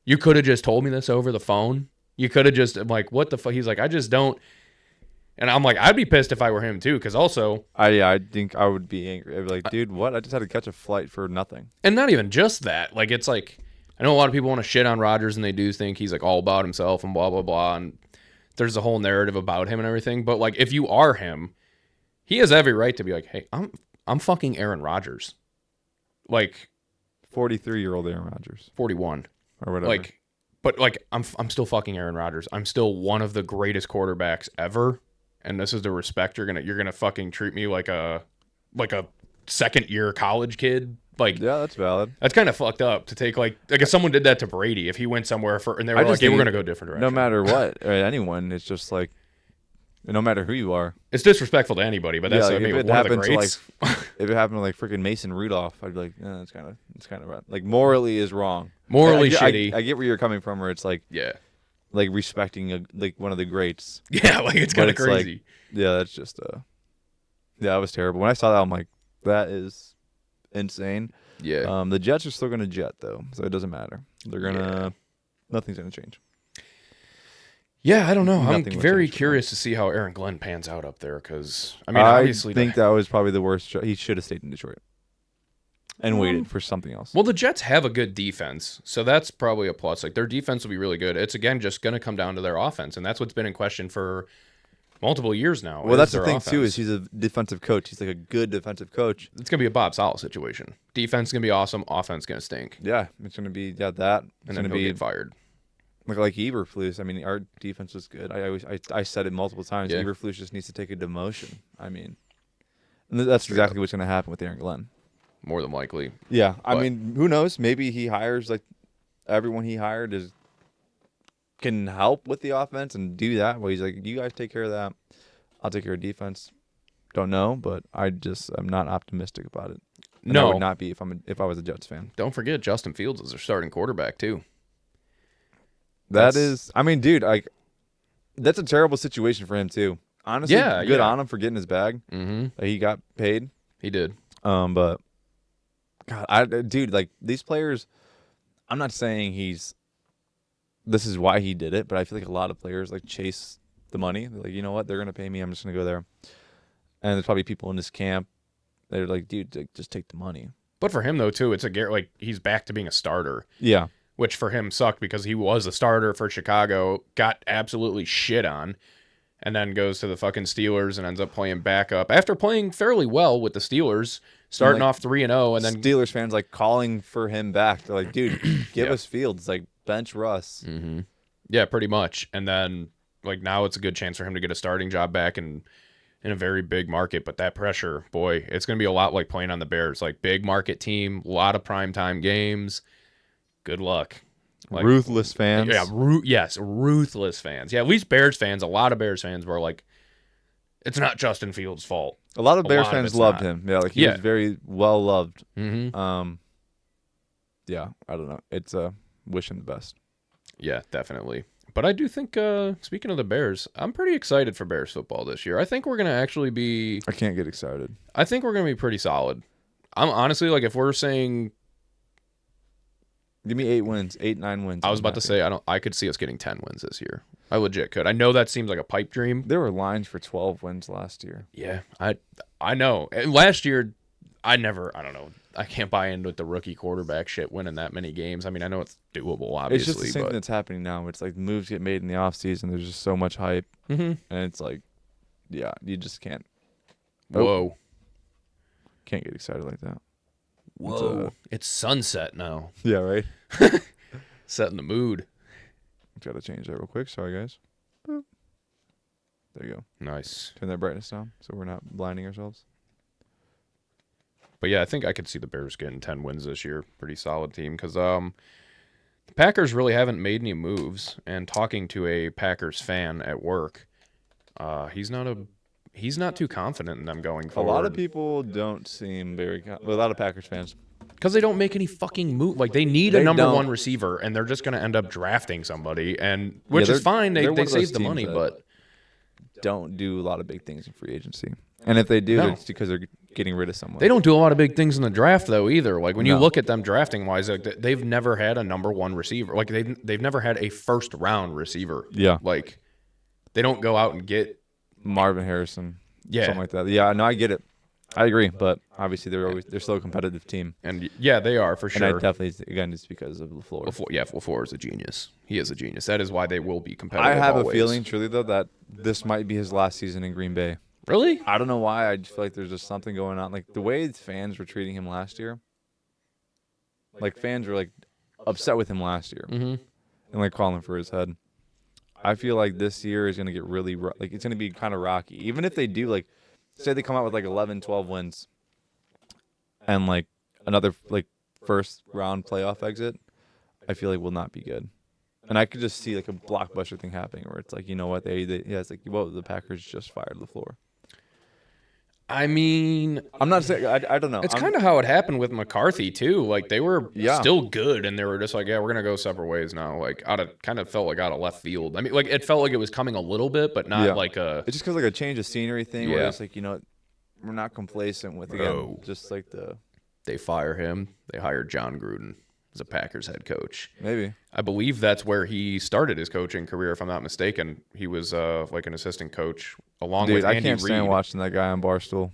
You could have just told me this over the phone. You could have just, I'm like, what the fuck? He's like, I just don't. And I'm like, I'd be pissed if I were him too, because also. I think I would be angry. I'd be like, dude, what? I just had to catch a flight for nothing. And not even just that. Like, it's like, I know a lot of people want to shit on Rodgers and they do think he's like all about himself and blah, blah, blah. And there's a whole narrative about him and everything. But like, if you are him, he has every right to be like, hey, I'm fucking Aaron Rodgers. Like 43-year-old Aaron Rodgers. 41. Or whatever. Like, but like, I'm still fucking Aaron Rodgers. I'm still one of the greatest quarterbacks ever. And this is the respect you're gonna fucking treat me like a second year college kid. Like, yeah, that's valid. That's kind of fucked up to take like if someone did that to Brady, if he went somewhere and they were like, hey, we're gonna go a different direction. No matter what, or anyone, it's just like, no matter who you are, it's disrespectful to anybody. But that's like, maybe if it one of the happened to greats. if it happened to like freaking Mason Rudolph, I'd be like, yeah, it's kind of right. Like morally is wrong. Morally shitty. I get where you're coming from, where it's like, yeah, like respecting like one of the greats. Yeah, like it's kind of crazy. Like, yeah, that's just yeah, it was terrible. When I saw that, I'm like, that is insane. Yeah. The Jets are still gonna jet though, so it doesn't matter. They're gonna nothing's gonna change. Yeah, I don't know. I'm Nothing very curious to see how Aaron Glenn pans out up there because I mean, I obviously, think that was probably the worst. He should have stayed in Detroit and waited for something else. Well, the Jets have a good defense, so that's probably a plus. Like their defense will be really good. It's again just going to come down to their offense, and that's what's been in question for multiple years now. Well, that's the thing too, is he's a defensive coach. He's like a good defensive coach. It's gonna be a Bob Sala situation. Defense is gonna be awesome. Offense gonna stink. Yeah, it's gonna be that. And then he'll get fired. Like Eberflus. I mean, our defense was good. I said it multiple times. Yeah. Eberflus just needs to take a demotion. I mean, and that's exactly what's gonna happen with Aaron Glenn. More than likely. Yeah, I mean, who knows? Maybe he hires like everyone he hired can help with the offense and do that. Well, he's like, you guys take care of that. I'll take care of defense. Don't know, but I'm not optimistic about it. And No, I would not be if I was a Jets fan. Don't forget Justin Fields is their starting quarterback too. I mean, dude, like that's a terrible situation for him too. Honestly, good on him for getting his bag. Mm-hmm. He got paid. He did. But God, dude, like these players, I'm not saying this is why he did it, but I feel like a lot of players like chase the money. They're like, you know what? They're gonna pay me. I'm just gonna go there. And there's probably people in this camp. They're like, dude, just take the money. But for him though too, it's like he's back to being a starter. Yeah. Which for him sucked because he was a starter for Chicago, got absolutely shit on, and then goes to the fucking Steelers and ends up playing backup after playing fairly well with the Steelers, starting off 3-0, and then Steelers fans like calling for him back. They're like, dude, give us Fields, like bench Russ. Mm-hmm. Yeah, pretty much. And then like now it's a good chance for him to get a starting job back in a very big market. But that pressure, boy, it's going to be a lot like playing on the Bears, like big market team, a lot of primetime games. Good luck. Like, ruthless fans. Yeah, ruthless fans. Yeah, at least Bears fans, a lot of Bears fans were like, it's not Justin Fields' fault. A lot of Bears fans loved him. Yeah, like he was very well loved. Mm-hmm. Yeah, I don't know. It's wish him the best. Yeah, definitely. But I do think, speaking of the Bears, I'm pretty excited for Bears football this year. I think we're going to actually be... I can't get excited. I think we're going to be pretty solid. I'm honestly, like, if we're saying... Give me 8 wins, 9 wins. I was about to say, I could see us getting 10 wins this year. I legit could. I know that seems like a pipe dream. There were lines for 12 wins last year. Yeah, I know. And last year, I don't know. I can't buy into the rookie quarterback shit winning that many games. I mean, I know it's doable, obviously. It's just the same thing that's happening now. It's like moves get made in the offseason. There's just so much hype. Mm-hmm. And it's like, yeah, you just can't. Whoa. Can't get excited like that. Whoa. It's sunset now. Yeah, right? Setting the mood. Got to change that real quick. Sorry, guys. Boop. There you go. Nice. Turn that brightness down so we're not blinding ourselves. But yeah, I think I could see the Bears getting 10 wins this year. Pretty solid team because the Packers really haven't made any moves. And talking to a Packers fan at work, he's not too confident in them going forward. A lot of people don't seem a lot of Packers fans Because they don't make any fucking move. Like, they need a They number don't. one receiver, and they're just going to end up drafting somebody, and which is they're- fine. they're one They of those save the teams money, that- but Don't do a lot of big things in free agency. And if they do, No. it's because they're getting rid of someone. they don't do a lot of big things in the draft, though, either. Like, when you No. look at them drafting wise, like, they've never had a number one receiver. Like, they've never had a first round receiver. Yeah. Like, they don't go out and get Marvin Harrison. Yeah. Something like that. Yeah, no, I get it. I agree, but obviously they're still a competitive team. And yeah, they are for And I sure. definitely, again, it's because of LaFleur. LaFleur is a genius. He is a genius. That is why they will be competitive. I have always. a feeling, truly though, that this might be his last season in Green Bay. Really? I don't know why. I just feel like there's just something going on. Like the way fans were treating him last year. Like fans were like upset with him last year Mm-hmm. and like calling for his head. I feel like this year is gonna get really like it's gonna be kind of rocky. Even if they do like, say they come out with like 11, 12 wins, and like another like first round playoff exit, I feel like will not be good. And I could just see like a blockbuster thing happening where it's like, you know what, it's like, whoa, the Packers just fired LaFleur. I mean, I'm not saying I don't know. it's kind of how it happened with McCarthy too. Like they were Yeah. still good, and they were just like, yeah, we're gonna go separate ways now. Like kind of felt like out of left field. I mean, like it felt like it was coming a little bit, but not Yeah. like a. It's just because like a change of scenery thing where Yeah. it's like, you know, we're not complacent with Bro. just like the They fire him. They hired John Gruden as a Packers head coach. maybe. I believe that's where he started his coaching career, if I'm not mistaken. He was like an assistant coach along Dude, with I Andy can't stand Reid. watching that guy on Barstool.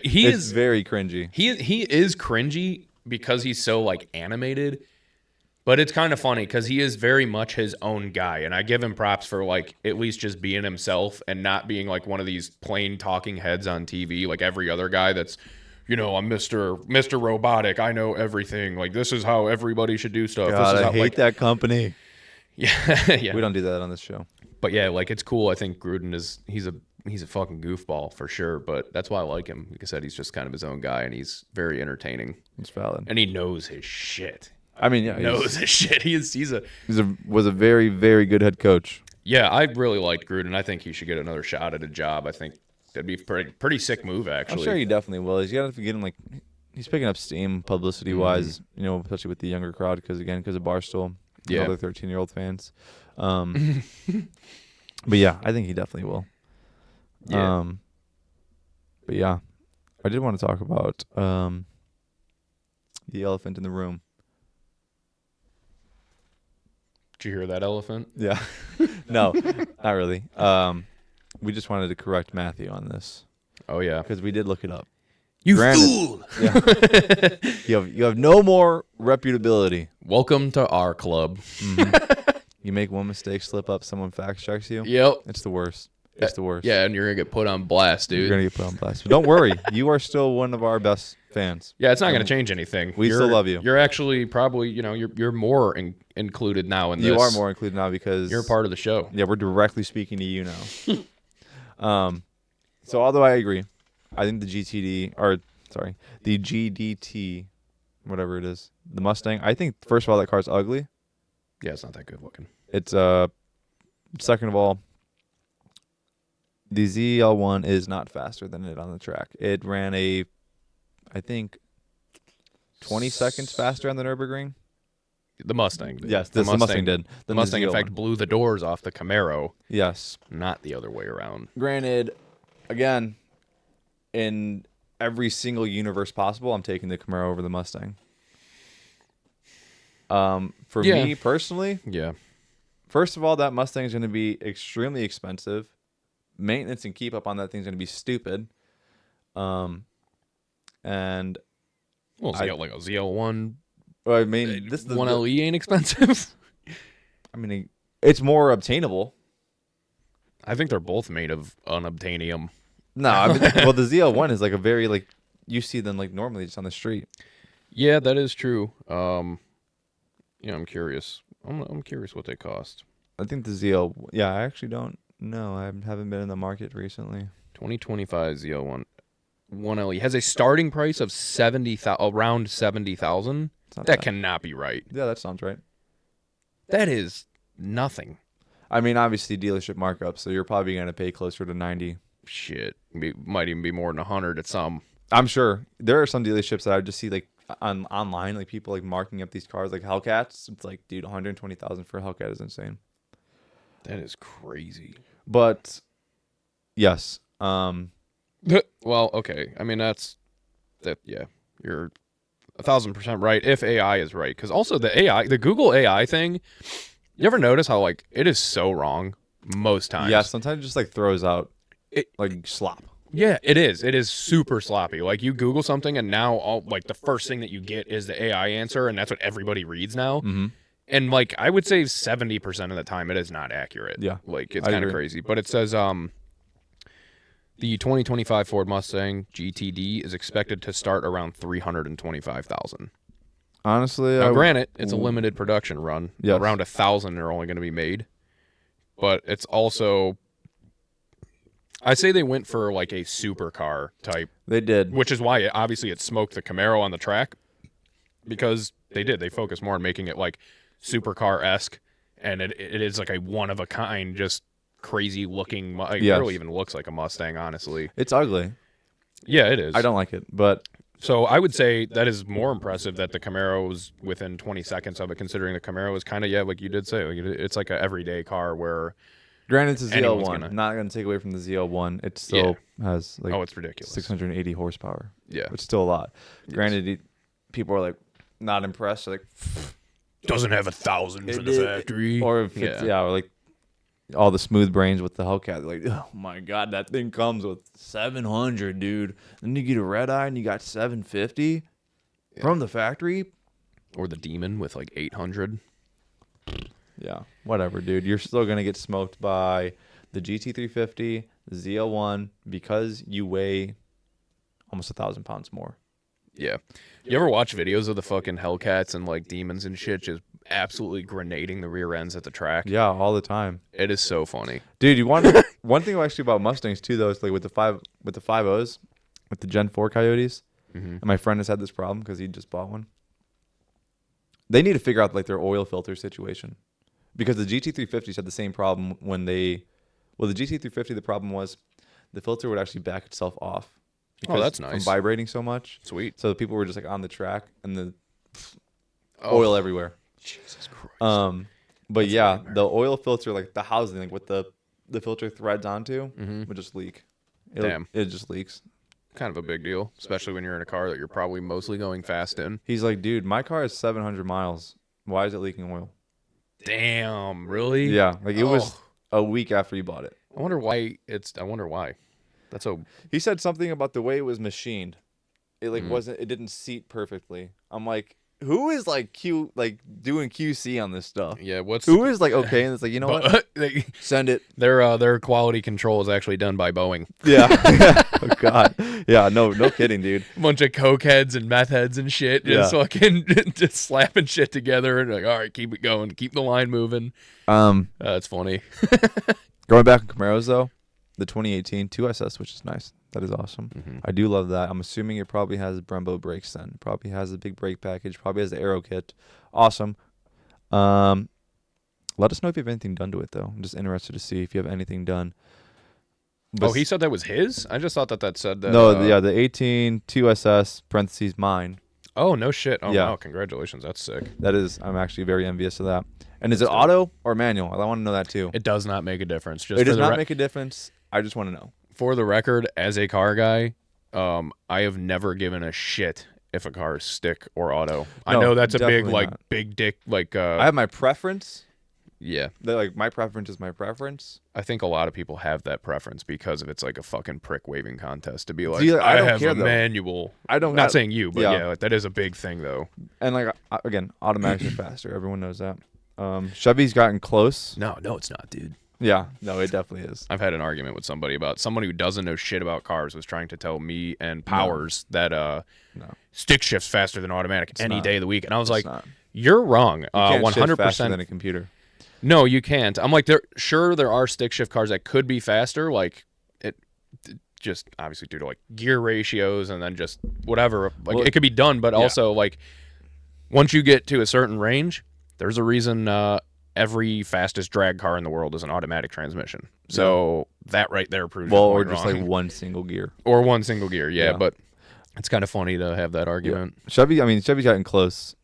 He It's is very cringy. he is cringy because he's so like animated, but it's kind of funny because he is very much his own guy, and I give him props for like at least just being himself and not being like one of these plain talking heads on TV like every other guy that's, you know, I'm Mr. Robotic, I know everything, like this is how everybody should do stuff. God, this is I how, hate like, that company. Yeah, yeah. We don't do that on this show. But yeah, like it's cool. I think Gruden he's a fucking goofball for sure, but that's why I like him. Like I said, he's just kind of his own guy, and he's very entertaining, It's valid. and he knows his shit. I mean, yeah, Knows his shit. was a very, very good head coach. Yeah, I really liked Gruden. I think he should get another shot at a job. I think that'd be pretty sick move I'm actually. sure he definitely will. He's got to get him like he's picking up steam publicity wise, you know, especially with the younger crowd because of Barstool, Yeah. other 13-year-old fans. But yeah, I think he definitely will. Yeah. But yeah, I did want to talk about the elephant in the room. Did you hear that elephant? Yeah, no, not really. We just wanted to correct Matthew on this Oh yeah. because we did look it up. You Granted. fool! Yeah. You have no more reputability. Welcome to our club. You make one mistake, slip up, someone fact checks you. Yep. It's the worst. It's the worst. Yeah, and you're gonna get put on blast, You're dude. gonna get put on blast. But don't worry, you are still one of our best fans. Yeah, it's not going to change anything. We still love you. You're actually probably, you know, you're more included now in this. You are more included now because You're a part of the show. Yeah, we're directly speaking to you now. So although I agree, I think the GDT, whatever it is, the Mustang. I think first of all that car's ugly. Yeah, it's not that good looking. It's second of all, the ZL1 is not faster than it on the track. It ran I think 20 seconds faster on the Nürburgring. The Mustang did. Yes, the Mustang did. The than Mustang, in ZL1. fact, blew the doors off the Camaro, Yes. not the other way around. Granted, again, in every single universe possible, I'm taking the Camaro over the Mustang. For Yeah. me personally, Yeah. first of all, that Mustang is going to be extremely expensive. Maintenance and keep up on that thing is going to be stupid. And Well, I- ZL, like a ZL1, I mean, this is the 1LE ain't expensive. I mean, it's more obtainable. I think they're both made of unobtainium. No, I mean, well, the ZL1 is like a very like you see them like normally just on the street. Yeah, that is true. Yeah, I'm curious. I'm curious what they cost. I think the ZL. Yeah, I actually don't know. I haven't been in the market recently. 2025 ZL1 1LE has a starting price of around 70,000. It's not That cannot be right. Yeah, that sounds right. That is nothing. I mean, obviously dealership markup, so you're probably going to pay closer to 90. Shit, might even be more than 100 at some. I'm sure there are some dealerships that I just see like on online, like people like marking up these cars like Hellcats. It's like, dude, 120,000 for a Hellcat is insane. That is crazy. But yes, Well, okay. I mean, that. Yeah, you're 1,000% right. If AI is right, because also the Google AI thing. You ever notice how like it is so wrong most times? yeah, sometimes it just like throws out It, like slop. Yeah, it is. It is super sloppy. Like you Google something and now all like the first thing that you get is the AI answer, and that's what everybody reads now. Mm-hmm. And like I would say 70% of the time it is not accurate. Yeah, like it's I kind of agree. crazy. But it says the 2025 Ford Mustang GTD is expected to start around 325,000. Honestly, Now, granted, it's a limited production run. Yes. Around 1,000 are only going to be made, but it's also. I say they went for like a supercar type, They did. which is why obviously it smoked the Camaro on the track, because they did. They focused more on making it like supercar-esque, and it is like a one of a kind, just crazy looking. It Yes. barely even looks like a Mustang, honestly. It's ugly. Yeah, it is. I don't like it, but So I would say that is more impressive that the Camaro was within 20 seconds of it, considering the Camaro is kind of, yeah, like you did say, like it's like a everyday car where, granted, it's a Anyone's ZL1. gonna- Not going to take away from the ZL1. It still has like oh, it's ridiculous. 680 horsepower. Yeah. It's still a lot. Yes. Granted, people are like not impressed. Like, Doesn't have 1,000 for the factory. or if it's, or like all the smooth brains with the Hellcat. Like, oh my god, that thing comes with 700, dude. Then you get a red eye and you got 750 from the factory. Or the Demon with like 800. Yeah, whatever, dude. You're still gonna get smoked by the GT350, the ZL1, because you weigh almost 1,000 pounds more. Yeah. You ever watch videos of the fucking Hellcats and like Demons and shit just absolutely grenading the rear ends at the track? Yeah, all the time, It is so funny. dude. You want one thing actually about Mustangs too, though, is like with the 5.0s, with the Gen 4 Coyotes. Mm-hmm. And my friend has had this problem because he just bought one. They need to figure out like their oil filter situation, because the GT350s had the same problem when the GT350, the problem was the filter would actually back itself off. Oh, that's From nice. vibrating so much. Sweet. So the people were just like on the track and the Oh, oil everywhere. Jesus Christ. But That's a yeah, nightmare. the oil filter, like the housing, like with the filter threads onto, Mhm. would just leak. Damn. It just leaks. Kind of a big deal, especially when you're in a car that you're probably mostly going fast in. He's like, dude, my car is 700 miles. Why is it leaking oil? Damn, really? Yeah, like it was Oh. a week after he bought it. I wonder why. That's so. He said something about the way it was machined. It like Mm. it didn't seat perfectly. I'm like, who is like doing QC on this stuff? Yeah. What's Who is like okay and it's like, you know what? Send it. Their quality control is actually done by Boeing. Yeah. Oh god. Yeah, no kidding, dude. A bunch of coke heads and meth heads and shit, just fucking just slapping shit together and like, all right, keep it going, keep the line moving. It's funny. Going back on Camaros though, the 2018 2SS, which is nice. That is awesome. Mm-hmm. I do love that. I'm assuming it probably has Brembo brakes then. Probably has a big brake package. Probably has the aero kit. Awesome. Let us know if you have anything done to it though. I'm just interested to see if you have anything done. Oh, he said that was his? I just thought that said that. No, the 18 2SS parentheses mine. Oh, no shit. Oh, Yeah. wow. Congratulations. That's sick. That is, I'm actually very envious of that. And is it That's auto or manual? I want to know that too. It does not make a difference. Just It for does the not make a difference. I just want to know. For the record, as a car guy, I have never given a shit if a car is stick or auto. I No, know that's a big, definitely like, not. big dick, like, I have my preference. yeah. Like my preference is my preference. I think a lot of people have that preference because of it's like a fucking prick waving contest to be like, See, I I don't have care, a though. manual. I don't. Not saying you, but yeah. yeah, that is a big thing though. And like again, automatics are faster. Everyone knows that. Chevy's gotten close. No, it's not, dude. Yeah, no, it definitely is. I've had an argument with somebody about someone who doesn't know shit about cars was trying to tell me and Powers that No. stick shifts faster than automatic any not. day of the week, and I was It's like, not. you're wrong. You can't shift 100%. faster than a computer. No, you can't. I'm like, there are stick shift cars that could be faster, like it just obviously due to like gear ratios and then just whatever. Like Well, it could be done, but yeah. also like once you get to a certain range, there's a reason every fastest drag car in the world is an automatic transmission. So that right there proves Well, your or point just wrong. like one single gear. or one single gear, yeah. Yeah. But It's kind of funny to have that argument. Chevy's gotten close.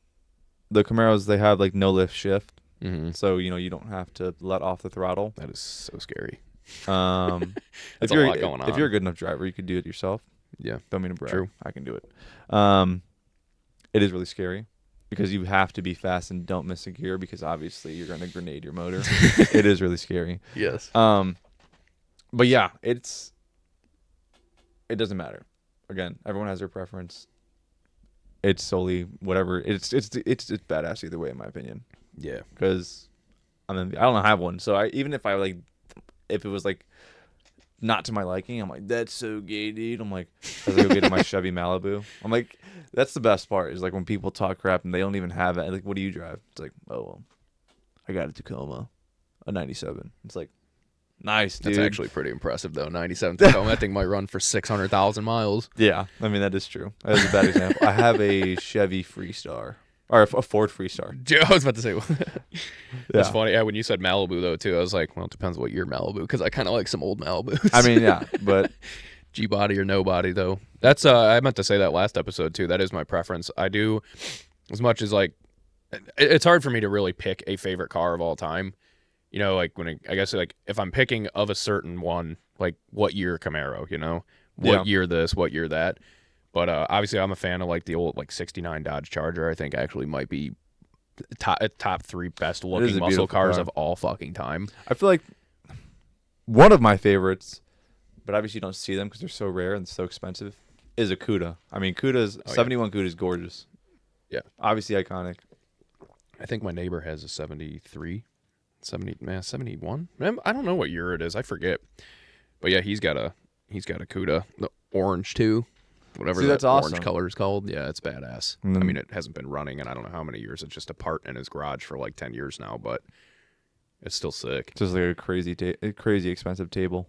The Camaros, they have like no lift shift, Mm-hmm. so you don't have to let off the throttle. That is so scary. That's a lot going on. If you're a good enough driver, you could do it yourself. Yeah. Don't mean to brag. True. I can do it. It is really scary because you have to be fast and don't miss a gear because obviously you're going to grenade your motor. It is really scary. Yes. But yeah, it doesn't matter. Again, everyone has their preference. It's solely whatever. It's badass either way, in my opinion. Yeah. Because I don't have one, so even if it was like not to my liking, I'm like, that's so gay, dude. I'm like, as I go get in my Chevy Malibu, I'm like, that's the best part is like when people talk crap and they don't even have it. Like, what do you drive? It's like, oh well, I got a Tacoma, a '97. It's like, nice, dude. That's actually pretty impressive though. 97 Tacoma. That thing might run for 600,000 miles. Yeah, I mean that is true. That is a bad example. I have a Chevy Freestar. Or a Ford Freestar. I was about to say, that's Yeah. funny. Yeah, when you said Malibu, though, too, I was like, well, it depends what year Malibu, because I kind of like some old Malibus. I mean, yeah, but G-body or no body, though. That's, I meant to say that last episode, too. That is my preference. I do, as much as, like, it's hard for me to really pick a favorite car of all time. Like, I guess, like, if I'm picking of a certain one, like, what year Camaro, What year this, what year that. But obviously, I'm a fan of like the old like '69 Dodge Charger. I think actually might be top 3 best looking muscle cars of all fucking time. I feel like one of my favorites, but obviously you don't see them because they're so rare and so expensive, is a Cuda. I mean, 71 Cuda is gorgeous. Yeah, obviously iconic. I think my neighbor has a 73, 71. I don't know what year it is. I forget. But yeah, he's got a Cuda, the orange too. Whatever that orange color is called. Yeah, it's badass. I mean, it hasn't been running in I don't know how many years. It's just a part in his garage for like 10 years now, but it's still sick. Just like a crazy expensive table.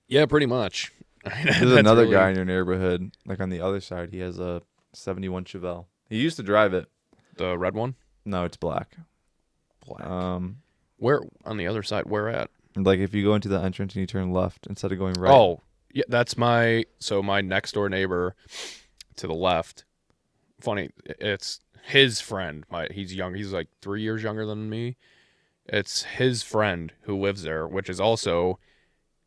Yeah, pretty much. There's another guy in your neighborhood, like on the other side. He has a 71 Chevelle. He used to drive it. The red one? No, it's black. Where on the other side? Where at? Like if you go into the entrance and you turn left instead of going right. Oh, yeah, that's my next door neighbor to the left. Funny, it's his friend. He's young. He's like 3 years younger than me. It's his friend who lives there, which is also,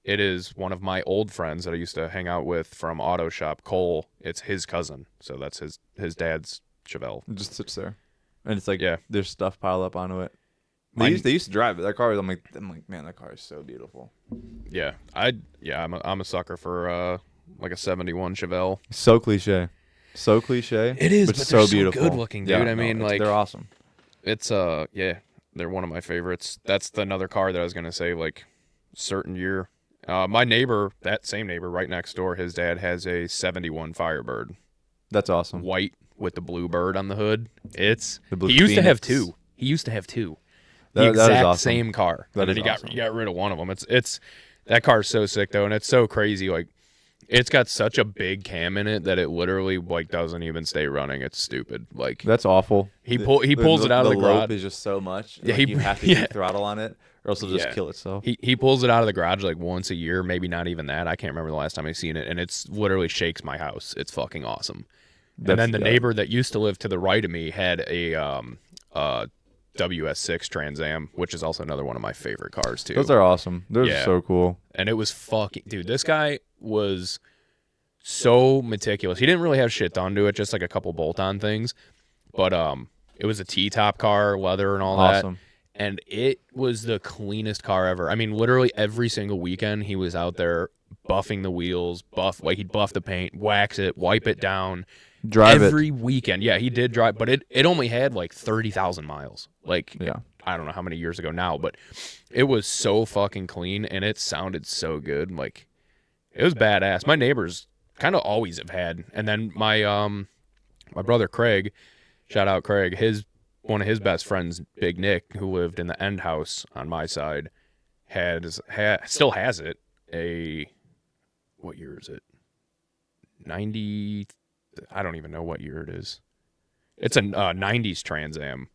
it is one of my old friends that I used to hang out with from auto shop, Cole. It's his cousin, so that's his dad's Chevelle. It just sits there, and it's like yeah, there's stuff piled up onto it. They used to drive it. That car, I'm like, man, that car is so beautiful. Yeah, I'm a sucker for like a 71 Chevelle. So cliche. It is, but so they're beautiful. So good looking, dude. Yeah, I mean, like they're awesome. It's yeah, they're one of my favorites. That's another car that I was gonna say like certain year. My neighbor, that same neighbor right next door, his dad has a 71 Firebird. That's awesome. White with the blue bird on the hood. He used to have two. The exact awesome. same car. And then he got rid of one of them. It's that car's so sick though, and it's so crazy. Like it's got such a big cam in it that it literally like doesn't even stay running. It's stupid. Like that's awful. He pulls it out of the garage. The lope is just so much. Yeah, like, you have to keep throttle on it, or else it'll just kill itself. He pulls it out of the garage like once a year, maybe not even that. I can't remember the last time I've seen it, and it's literally shakes my house. It's fucking awesome. And then the neighbor that used to live to the right of me had a WS6 Trans Am, which is also another one of my favorite cars too. Those are awesome. They're so cool. And it was fucking dude. This guy was so meticulous. He didn't really have shit done to it, just like a couple bolt-on things. But it was a T-top car, leather and all that. And it was the cleanest car ever. I mean, literally every single weekend he was out there buffing the wheels, he'd buff the paint, wax it, wipe it down. Drive every weekend. Yeah, he did drive, but it only had like 30,000 miles. Like, I don't know how many years ago now, but it was so fucking clean and it sounded so good. Like, it was badass. My neighbors kind of always have had. And then my brother Craig, shout out Craig, one of his best friends, Big Nick, who lived in the end house on my side, still has it. What year is it? 90. I don't even know what year it is. It's a 90s Trans Am.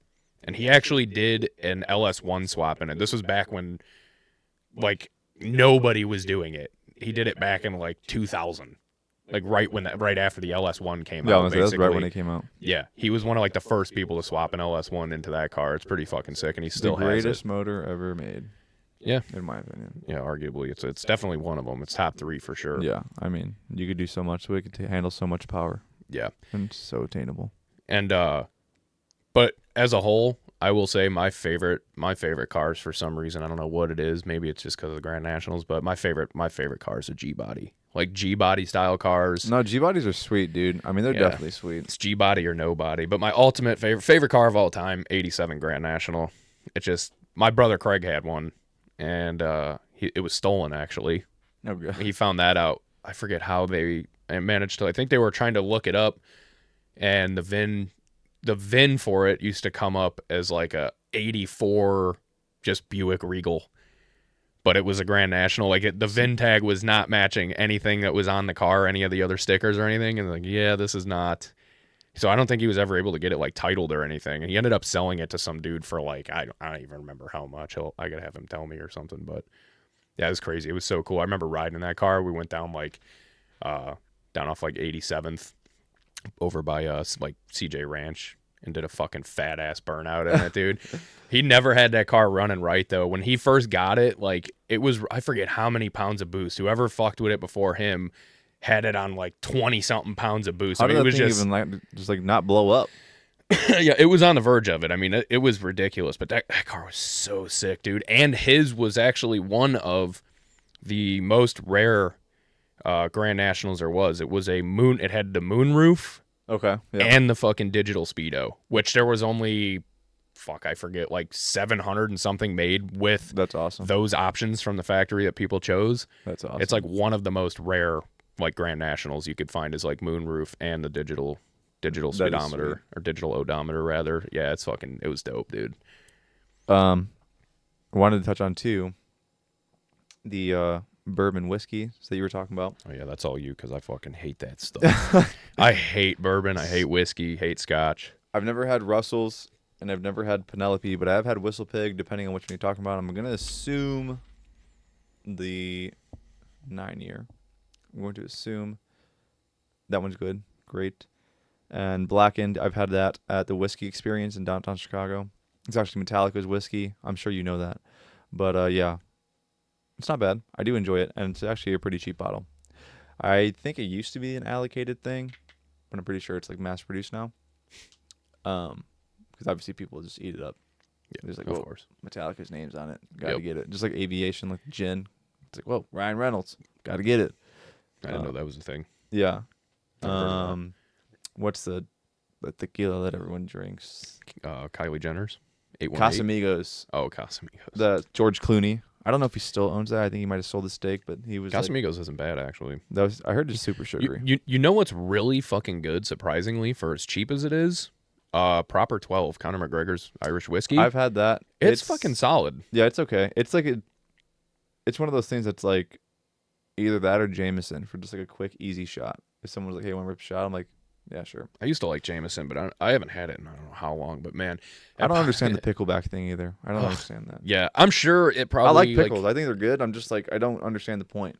And he actually did an LS1 swap in it. This was back when, like, nobody was doing it. He did it back in, like, 2000. like right after the LS1 came Yeah, out. honestly, that's Basically, right when it came out. yeah, he was one of like the first people to swap an LS1 into that car. It's pretty fucking sick, and he still The has greatest it. motor ever made. Yeah, in my opinion. yeah, arguably, it's definitely one of them. It's top 3 for sure. Yeah, I mean, you could do so much. We could handle so much power, Yeah, and it's so attainable. and but as a whole, I will say my favorite cars for some reason, I don't know what it is. Maybe it's just because of the Grand Nationals, but my favorite car is a G body, like G body style cars. No, G bodies are sweet, dude. I mean, they're definitely sweet. It's G body or no body. But my ultimate favorite car of all time, '87 Grand National. It just my brother Craig had one, and it was stolen actually. Okay. He found that out. I forget how they managed to. I think they were trying to look it up, and the VIN for it used to come up as like a '84 just Buick Regal, but it was a Grand National. Like the VIN tag was not matching anything that was on the car, any of the other stickers or anything. And like, yeah, this is not. So I don't think he was ever able to get it like titled or anything. And he ended up selling it to some dude for like I don't even remember how much. I gotta have him tell me or something. But yeah, it was crazy. It was so cool. I remember riding in that car. We went down down off like 87th over by like CJ Ranch and did a fucking fat ass burnout in it, dude. He never had that car running right though. When he first got it, like it was I forget how many pounds of boost. Whoever fucked with it before him had it on like 20 something pounds of boost. How I mean, did it that was thing even just not blow up? yeah, it was on the verge of it. I mean, it was ridiculous, but that car was so sick, dude. And his was actually one of the most rare Grand Nationals there was. It was a moon. It had the moon roof. Okay. Yeah. And the fucking digital speedo, which there was only, I forget, like 700 and something made with That's awesome. those options from the factory that people chose. That's awesome. It's like one of the most rare like Grand Nationals you could find is like moonroof and the digital speedometer or digital odometer rather. Yeah, it was dope, dude. Wanted to touch on too the bourbon whiskey that you were talking about. Oh yeah, that's all you because I fucking hate that stuff. I hate bourbon. I hate whiskey. Hate scotch. I've never had Russell's and I've never had Penelope, but I have had Whistle Pig. Depending on which one you're talking about, I'm gonna assume the 9-year. I'm going to assume that one's good, great. And Blackened, I've had that at the Whiskey Experience in downtown Chicago. It's actually Metallica's whiskey. I'm sure you know that, but yeah. It's not bad. I do enjoy it, and it's actually a pretty cheap bottle. I think it used to be an allocated thing, but I'm pretty sure it's like mass produced now. Because obviously people just eat it up. Yeah, there's like, of course, Metallica's name's on it. Got to get it. Just like aviation, like gin. It's like, whoa, Ryan Reynolds. Got to get it. I didn't know that was a thing. Yeah. What's the tequila that everyone drinks? Kylie Jenner's 818. Casamigos. Oh, Casamigos. The George Clooney. I don't know if he still owns that. I think he might have sold the stake, but he was Casamigos isn't bad actually. I heard it's super sugary. You know what's really fucking good, surprisingly, for as cheap as it is? Proper 12, Conor McGregor's Irish whiskey. I've had that. It's fucking solid. Yeah, it's okay. It's like it's one of those things that's like either that or Jameson for just like a quick, easy shot. If someone's like, "Hey, want to rip a shot?" I'm like, "Yeah, sure." I used to like Jameson, but I haven't had it in I don't know how long. But man, I don't understand the pickleback thing either. I don't understand that. Yeah, I'm sure it probably. I like pickles. I think they're good. I'm just like I don't understand the point.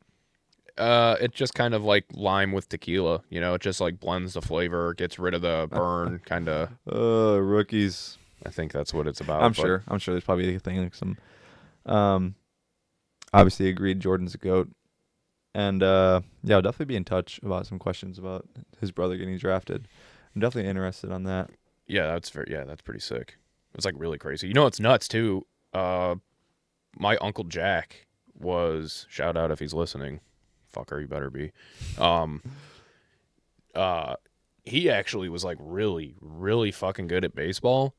It's just kind of like lime with tequila. You know, it just like blends the flavor, gets rid of the burn, kind of. Rookies. I think that's what it's about. I'm sure there's probably a thing like some. Obviously agreed. Jordan's a goat, and yeah, I'll definitely be in touch about some questions about his brother getting drafted. I'm definitely interested on that. Yeah, that's pretty sick. It's like really crazy. You know, it's nuts too. My Uncle Jack was, shout out if he's listening. Fucker, you better be. He actually was like really, really fucking good at baseball.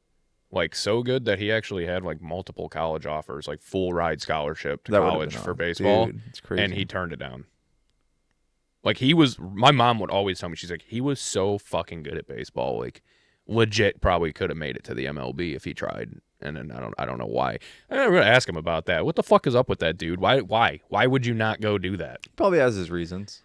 Like so good that he actually had like multiple college offers, like full ride scholarship to college for baseball. Dude, it's crazy. And he turned it down. Like my mom would always tell me, she's like, he was so fucking good at baseball. Like legit probably could have made it to the MLB if he tried. And then I don't know why. I'm gonna ask him about that. What the fuck is up with that dude? Why would you not go do that? Probably has his reasons.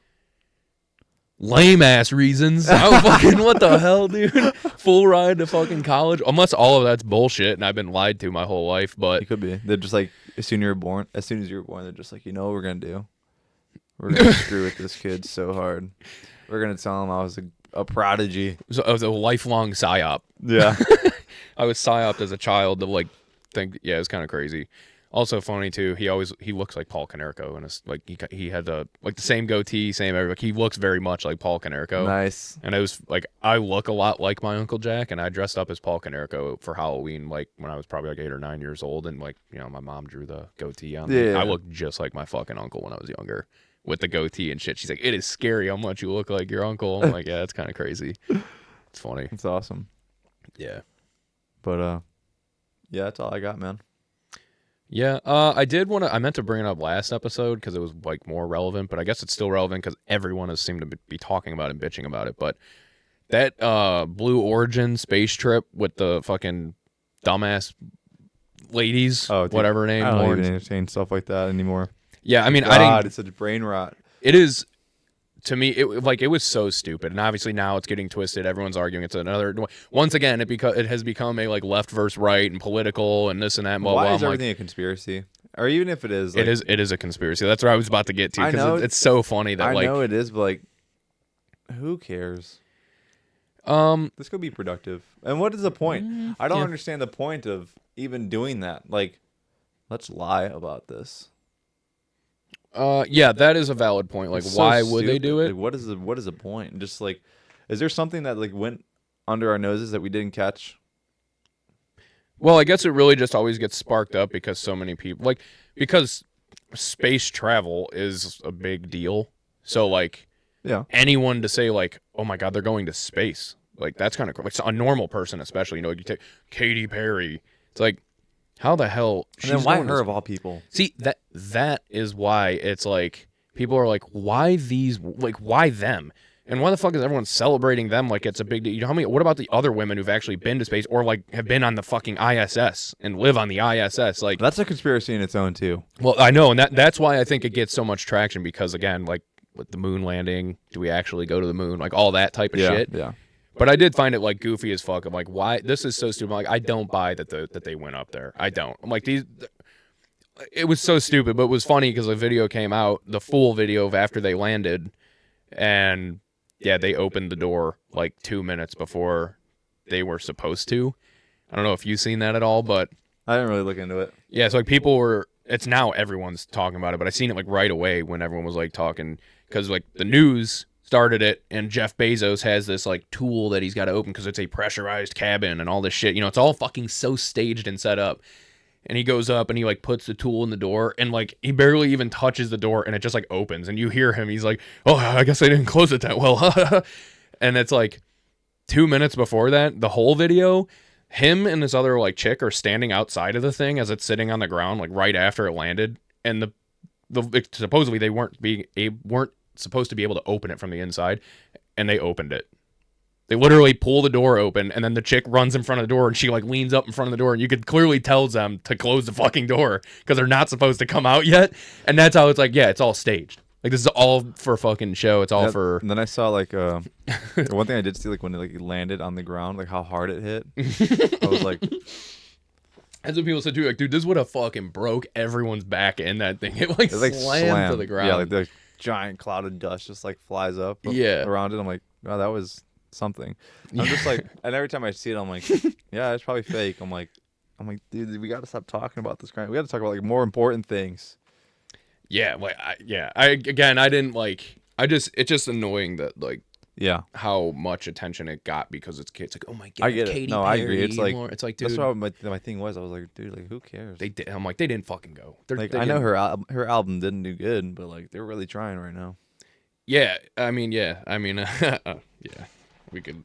Lame ass reasons. Oh, fucking what the hell, dude? Full ride to fucking college. Unless all of that's bullshit and I've been lied to my whole life, but It could be. They're just like as soon as you were born, they're just like, you know what we're gonna do? We're gonna screw with this kid so hard. We're gonna tell him I was a prodigy. It was a lifelong psyop. Yeah. I was psyoped as a child to like think. Yeah, it's kind of crazy. Also funny too. He looks like Paul Konerko, and it's like he had the same goatee, same everything. Like, he looks very much like Paul Konerko. Nice. And it was like I look a lot like my Uncle Jack, and I dressed up as Paul Konerko for Halloween, like when I was probably like 8 or 9 years old, and like my mom drew the goatee on me. Yeah. I looked just like my fucking uncle when I was younger, with the goatee and shit. She's like, "It is scary how much you look like your uncle." I'm like, "Yeah, it's kind of crazy." It's funny. It's awesome. Yeah. But yeah, that's all I got, man. Yeah, I meant to bring it up last episode because it was like more relevant, but I guess it's still relevant because everyone has seemed to be talking about it and bitching about it. But that Blue Origin space trip with the fucking dumbass ladies, whatever her name. I don't even entertain stuff like that anymore. Yeah, I mean, God, I didn't. It's such brain rot. It is. To me, it was so stupid, and obviously now it's getting twisted. Everyone's arguing it's another. Once again, it has become a like left versus right and political and this and that. Blah, Why blah. is everything a conspiracy? Or even if it is, like, it is a conspiracy. That's what I was about to get to I know because it's so funny that I know it is, but like, who cares? This could be productive. And what is the point? I don't understand the point of even doing that. Like, let's lie about this. Yeah, that is a valid point. Like, why would they do it? Like, what is the point? Just like, is there something that like went under our noses that we didn't catch? Well, I guess it really just always gets sparked up because so many people because space travel is a big deal. So like, yeah, anyone to say like, oh my God, they're going to space. Like, that's kind of like a normal person, especially, you take Katy Perry. It's like, how the hell? And then why her of all people? See, that is why it's like people are like, why these? Like, why them? And why the fuck is everyone celebrating them like it's a big deal? You know how many? What about the other women who've actually been to space or like have been on the fucking ISS and live on the ISS? Like, that's a conspiracy in its own too. Well, I know, and that's why I think it gets so much traction because again, like with the moon landing, do we actually go to the moon? Like all that type of shit. Yeah. But I did find it like goofy as fuck. I'm like, why? This is so stupid. I'm like, I don't buy that they went up there. I don't. I'm like, it was so stupid, but it was funny because the video came out, the full video of after they landed, and yeah, they opened the door like 2 minutes before they were supposed to. I don't know if you've seen that at all, but I didn't really look into it. Yeah, so like people were. It's now everyone's talking about it, but I seen it like right away when everyone was like talking because like the news started it, and Jeff Bezos has this like tool that he's got to open because it's a pressurized cabin and all this shit. It's all fucking so staged and set up. And he goes up and he like puts the tool in the door and like he barely even touches the door and it just like opens and you hear him. He's like, "Oh, I guess I didn't close it that well." And it's like 2 minutes before that, the whole video, him and this other like chick are standing outside of the thing as it's sitting on the ground like right after it landed. And supposedly they weren't supposed to be able to open it from the inside, and they opened it. They literally pull the door open, and then the chick runs in front of the door, and she like leans up in front of the door, and you could clearly tell them to close the fucking door because they're not supposed to come out yet. And that's how it's like, yeah, it's all staged. Like this is all for fucking show. It's all for. And then I saw like one thing I did see like when it like landed on the ground, like how hard it hit. I was like. That's what people said too. Like, dude, this would have fucking broke everyone's back in that thing. It like slammed to the ground. Yeah, like the giant cloud of dust just like flies up around it. I'm like, wow, that was something. I'm just like, and every time I see it, I'm like, yeah, it's probably fake. I'm like, dude, we got to stop talking about this crap. We got to talk about like more important things. Yeah, like, I didn't like. It's just annoying that like. Yeah, how much attention it got because it's like, oh my God, I get it. Katy No, Perry, I agree. It's like, dude, that's what my thing was. I was like, dude, like who cares? I'm like, they didn't fucking go. I know her album didn't do good, but like they're really trying right now. Yeah, I mean, yeah, we could.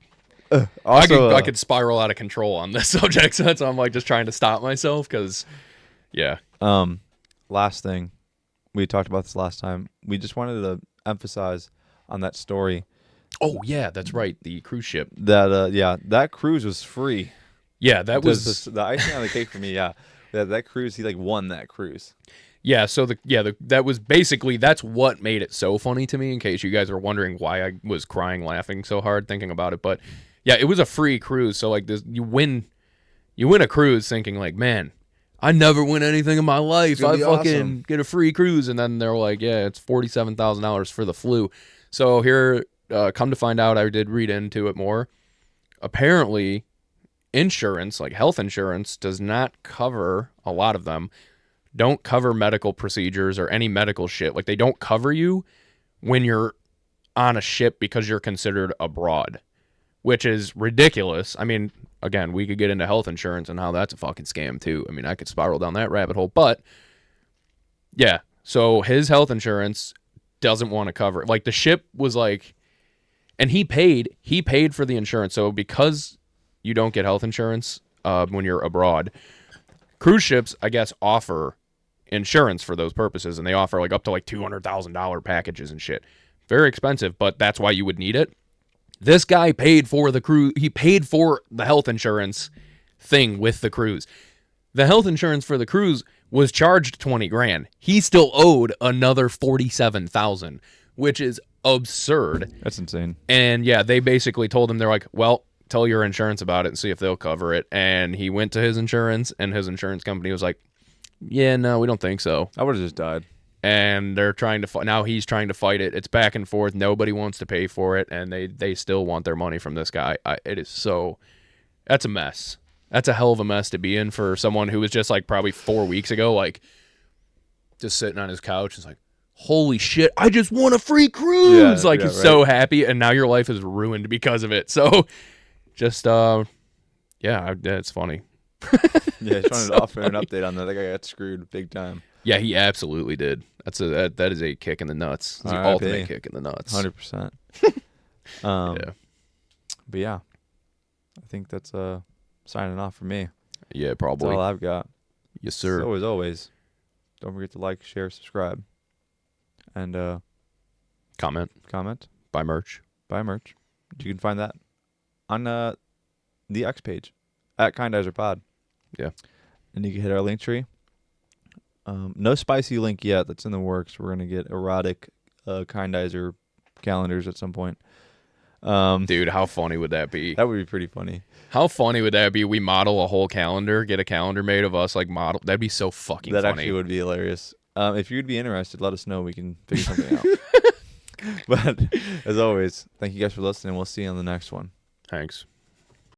Also, I could spiral out of control on this subject, so that's why I'm like just trying to stop myself because, yeah. Last thing, we talked about this last time. We just wanted to emphasize on that story. Oh yeah, that's right. The cruise ship. That cruise was free. Yeah, that was the icing on the cake for me. Yeah, that cruise, he like won that cruise. Yeah, so that was basically that's what made it so funny to me. In case you guys were wondering why I was crying, laughing so hard thinking about it, but yeah, it was a free cruise. So like this, you win a cruise thinking like, man, I never win anything in my life. I fucking get a free cruise, and then they're like, yeah, it's $47,000 for the flu. So here come to find out, I did read into it more. Apparently, insurance, like health insurance, does not cover, a lot of them don't cover medical procedures or any medical shit. Like, they don't cover you when you're on a ship because you're considered abroad, which is ridiculous. I mean, again, we could get into health insurance and how that's a fucking scam too. I mean, I could spiral down that rabbit hole, but yeah. So his health insurance doesn't want to cover it. Like, the ship was like, and he paid for the insurance. So because you don't get health insurance when you're abroad, cruise ships, I guess, offer insurance for those purposes, and they offer like up to like $200,000 packages and shit. Very expensive, but that's why you would need it. This guy paid for the cruise. He paid for the health insurance thing with the cruise. The health insurance for the cruise was charged $20,000. He still owed another $47,000, which is absurd. That's insane. And yeah, they basically told him, they're like, well, tell your insurance about it and see if they'll cover it. And he went to his insurance, and his insurance company was like, yeah, no, we don't think so. I would have just died. And they're trying to now he's trying to fight it. It's back and forth. Nobody wants to pay for it, and they still want their money from this guy. It is so, that's a mess. That's a hell of a mess to be in for someone who was just like probably 4 weeks ago, like just sitting on his couch. It's like, holy shit, I just won a free cruise. Yeah, he's so happy, and now your life is ruined because of it. So just yeah, it's funny. Yeah, just wanted to offer an update on that. That guy got screwed big time. Yeah, he absolutely did. That is a kick in the nuts. It's the ultimate kick in the nuts. 100%. Yeah. But yeah, I think that's signing off for me. Yeah, probably. That's all I've got. Yes, sir. So as always, don't forget to like, share, subscribe, and Comment. Buy merch. Buy merch. You can find that on the X page at Kindizer Pod. Yeah. And you can hit our link tree. No spicy link yet. That's in the works. We're gonna get erotic Kindizer calendars at some point. Dude, how funny would that be? That would be pretty funny. How funny would that be? We model a whole calendar, get a calendar made of us, like model. That'd be so fucking That funny. actually would be hilarious. If you'd be interested, let us know. We can figure something out. But as always, thank you guys for listening. We'll see you on the next one. Thanks.